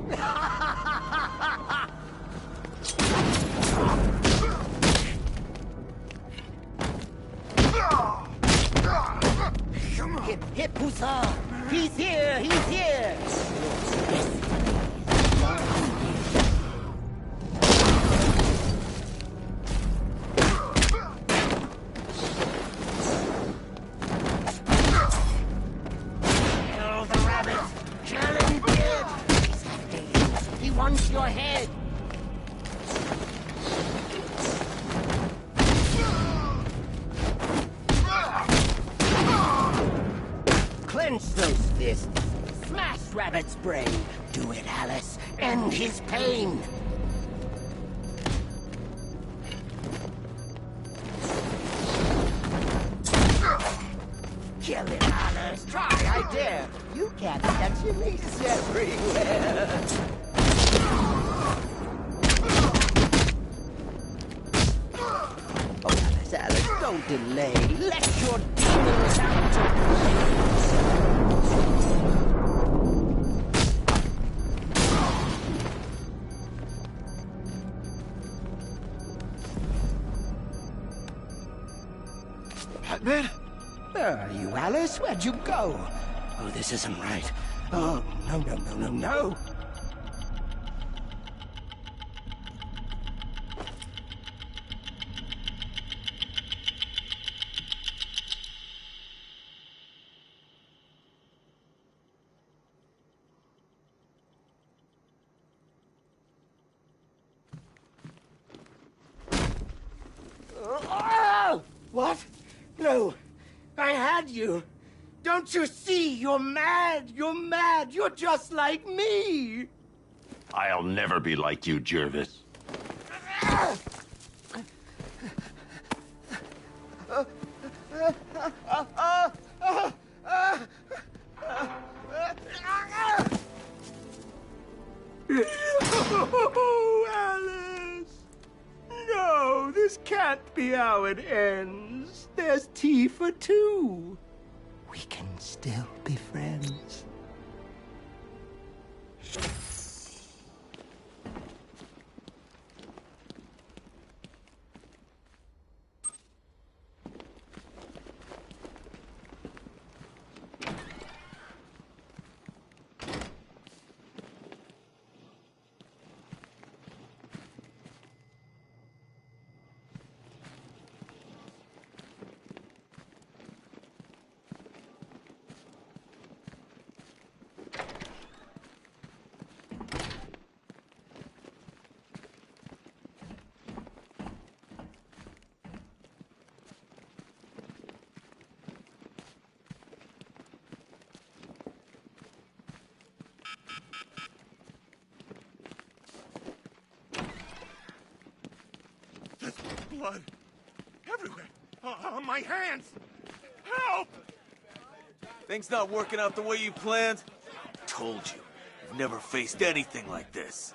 Hip, hip, huzzah! He's here! He's here! Kill the rabbit! Kill him dead! He's after you! He wants your head! Clench those fists. Smash Rabbit's brain. Do it, Alice. End his pain. Kill him, Alice. Try, I dare. You can't catch him. He's everywhere. Oh, Alice, Alice, don't delay. Let your demons out to play. Batman? Where are you, Alice? Where'd you go? Oh, this isn't right. Oh, no, no, no, no, no. What? No, I had you. Don't you see? You're mad. You're mad. You're just like me. I'll never be like you, Jervis. Oh, Alice. No, this can't be how it ends. There's tea for two. We can still be friends. Blood. Everywhere. On my hands. Help! Things not working out the way you planned? Told you. I've never faced anything like this.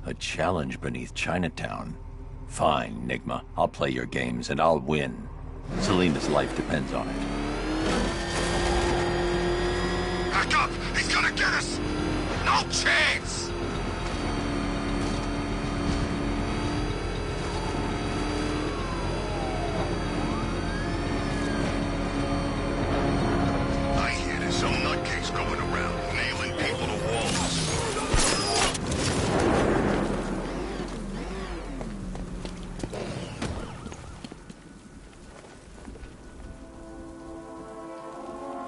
A challenge beneath Chinatown. Fine, Nigma. I'll play your games and I'll win. Selena's life depends on it. Back up! He's gonna get us! No chance! I hear there's some nutcase going around, nailing people to walls.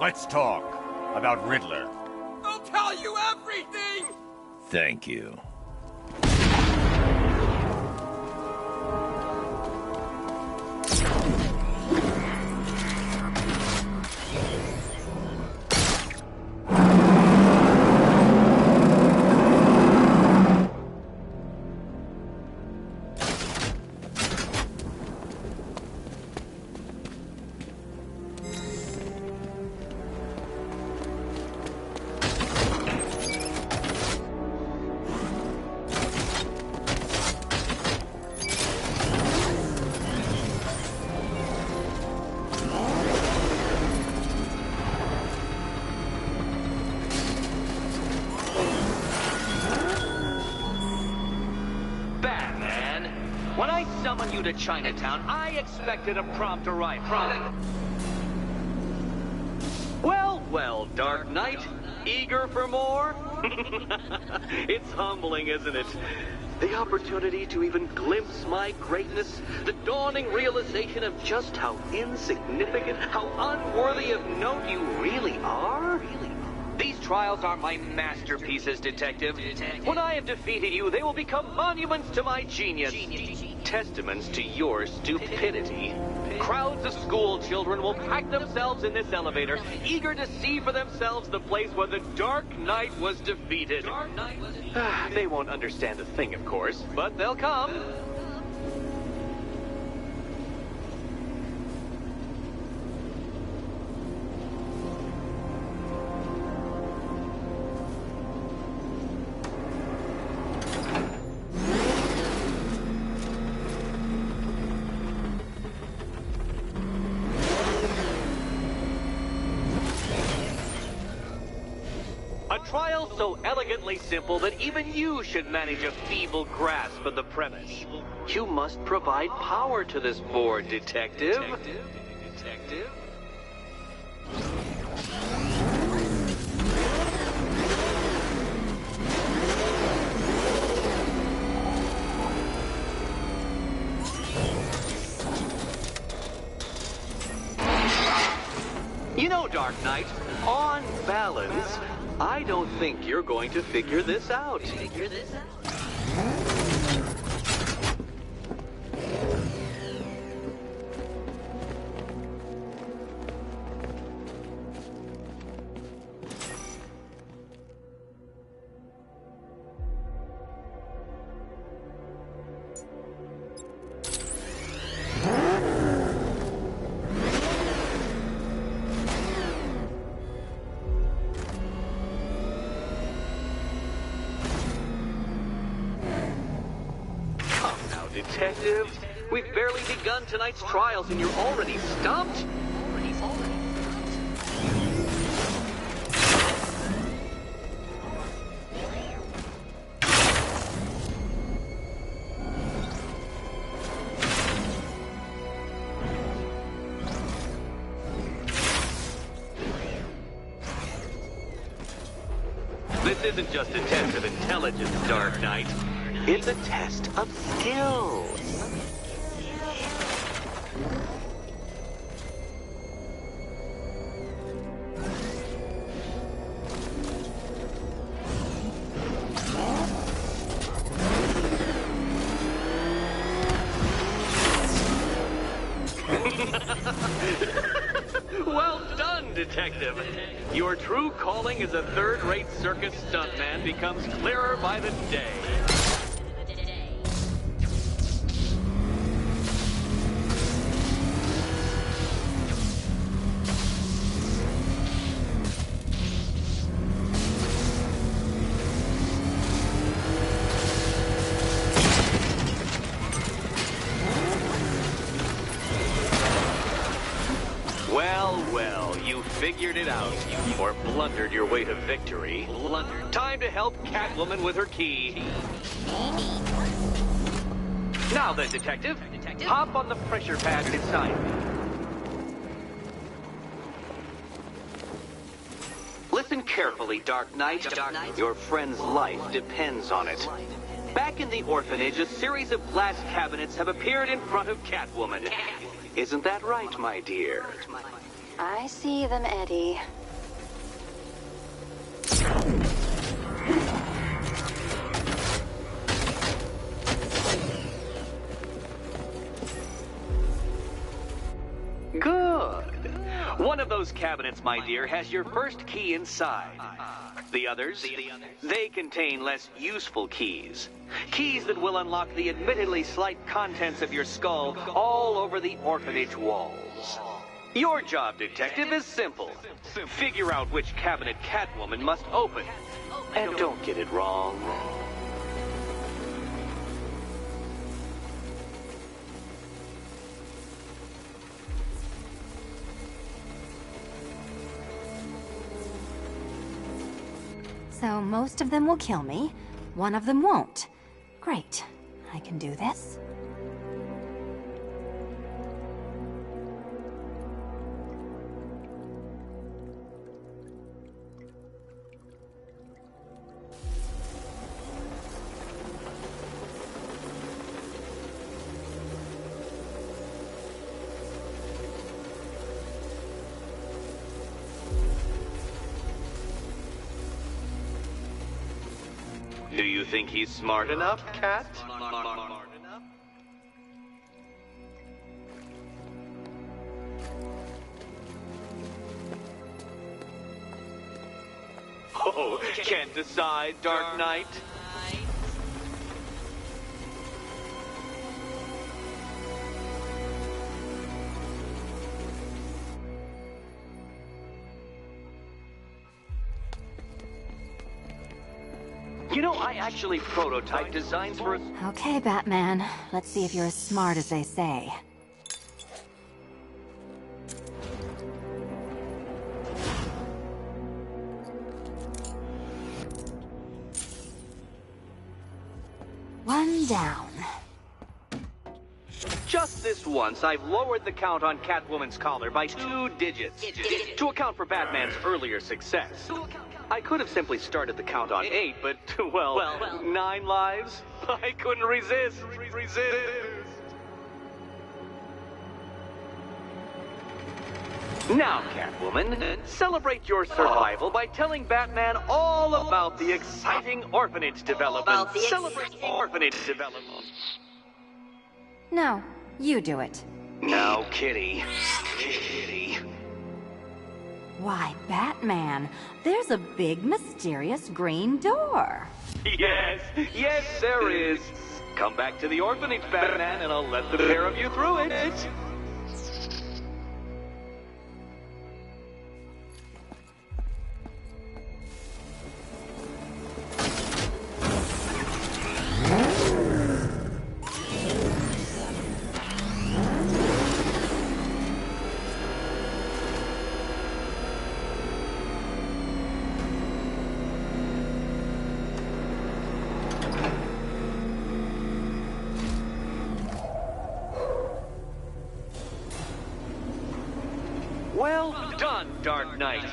Let's talk about Riddler. I'll tell you everything! Thank you. When I summoned you to Chinatown, I expected a prompt arrival. Well, well, Dark Knight. Eager for more? It's humbling, isn't it? The opportunity to even glimpse my greatness, the dawning realization of just how insignificant, how unworthy of note you really are. These trials are my masterpieces, Detective. When I have defeated you, they will become monuments to my genius. Testaments to your stupidity. Crowds of school children will pack themselves in this elevator, eager to see for themselves the place where the Dark Knight was defeated. They won't understand a thing, of course, but they'll come. A trial so elegantly simple that even you should manage a feeble grasp of the premise. You must provide power to this board, Detective. Detective? You know, Dark Knight, on balance, I don't think you're going to figure this out. Detective, we've barely begun tonight's trials and you're already stumped? This isn't just a test of intelligence, Dark Knight. It's a test of skill. Well done, Detective. Your true calling as a third-rate circus stuntman becomes clearer by the day. Well, well, you figured it out. Or blundered your way to victory. Time to help Catwoman with her key. Now then, Detective, hop on the pressure pad beside me. Listen carefully, Dark Knight. Your friend's life depends on it. Back in the orphanage, a series of glass cabinets have appeared in front of Catwoman. Isn't that right, my dear? I see them, Eddie. Good. One of those cabinets, my dear, has your first key inside. The others, they contain less useful keys. Keys that will unlock the admittedly slight contents of your skull all over the orphanage walls. Your job, Detective, is simple. Figure out which cabinet Catwoman must open. And don't get it wrong. So most of them will kill me. One of them won't. Great. I can do this. Do you think he's smart enough, Cat? Oh, can't decide, Dark Knight? You know, I actually prototyped designs for a... Okay, Batman. Let's see if you're as smart as they say. One down. Just this once, I've lowered the count on Catwoman's collar by 2 digits to account for Batman's earlier success. I could have simply started the count on 8, but, well, 9 lives? I couldn't resist. Now, Catwoman, celebrate your survival by telling Batman all about the exciting orphanage development. Celebrate orphanage development. No, you do it. Now, Kitty. Kitty. Why, Batman, there's a big, mysterious green door. Yes, there is. Come back to the orphanage, Batman, and I'll let the pair of you through it. Well done, Dark Knight.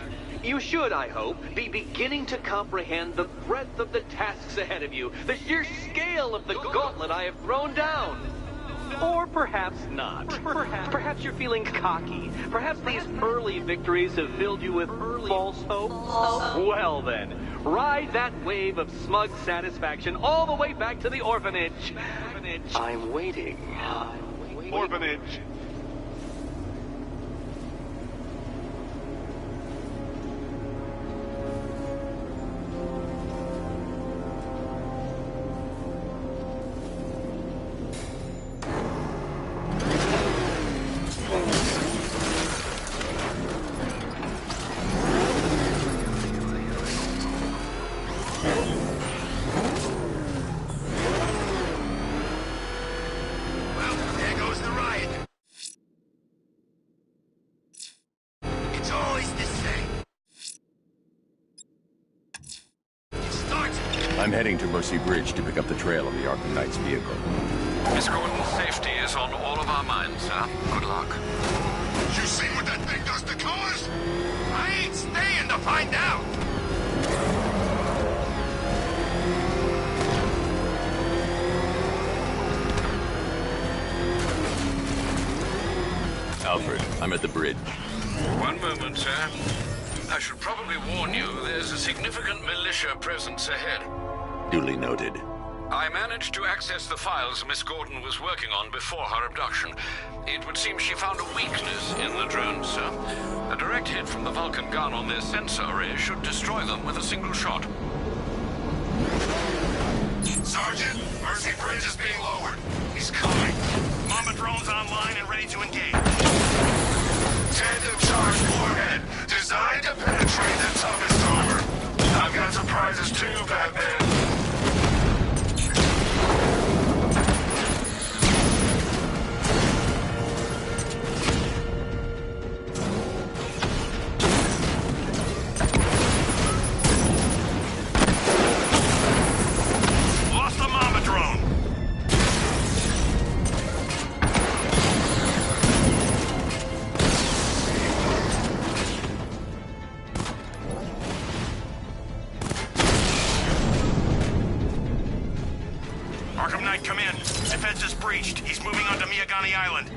You should, I hope, be beginning to comprehend the breadth of the tasks ahead of you, the sheer scale of the gauntlet I have thrown down. Or perhaps not. Perhaps you're feeling cocky. Perhaps these early victories have filled you with false hope. Well then, ride that wave of smug satisfaction all the way back to the orphanage. I'm waiting. Orphanage. I'm heading to Mercy Bridge to pick up the trail of the Arkham Knight's vehicle. Miss Gordon's safety is on all of our minds, sir. Good luck. You see what that thing does to cars? I ain't staying to find out. Alfred, I'm at the bridge. One moment, sir. I should probably warn you, there's a significant militia presence ahead. Duly noted. I managed to access the files Miss Gordon was working on before her abduction. It would seem she found a weakness in the drones, sir. A direct hit from the Vulcan gun on their sensor array should destroy them with a single shot. Sergeant, Mercy Bridge is being lowered. He's coming. Mama drone's online and ready to engage. Tandem charge warhead, designed to penetrate the toughest armor. I've got surprises too, Batman. Lost the Mama drone. Arkham Knight, come in. Defense is breached. He's moving onto Miyagani Island.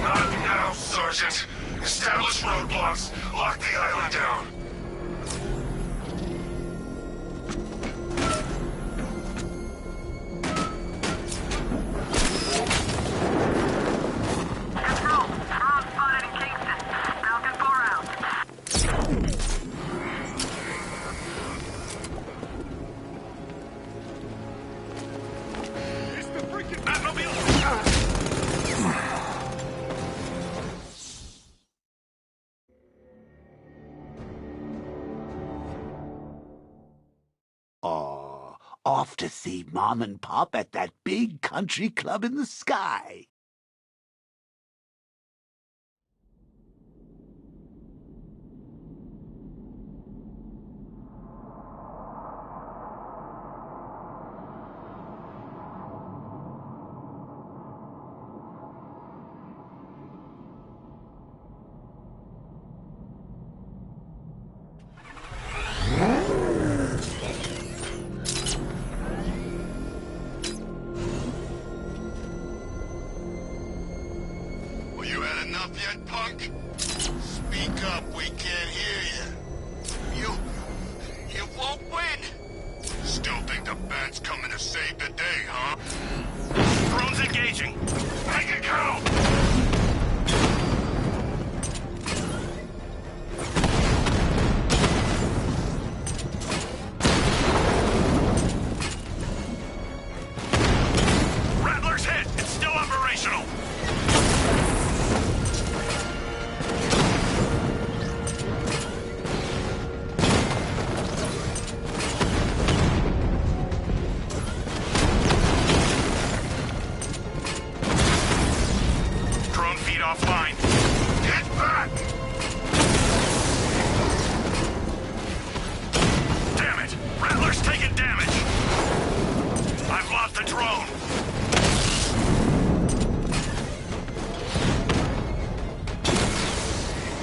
Not now, Sergeant. Establish roadblocks. Lock the island down. Off to see Mom and Pop at that big country club in the sky. Yet, punk? Speak up, we can't hear you. You won't win. Still think the Bat's coming to save the day, huh? Drone's engaging. Make it count! Rattler's hit. It's still operational. Offline. Get back! Damn it! Rattler's taking damage! I've lost the drone!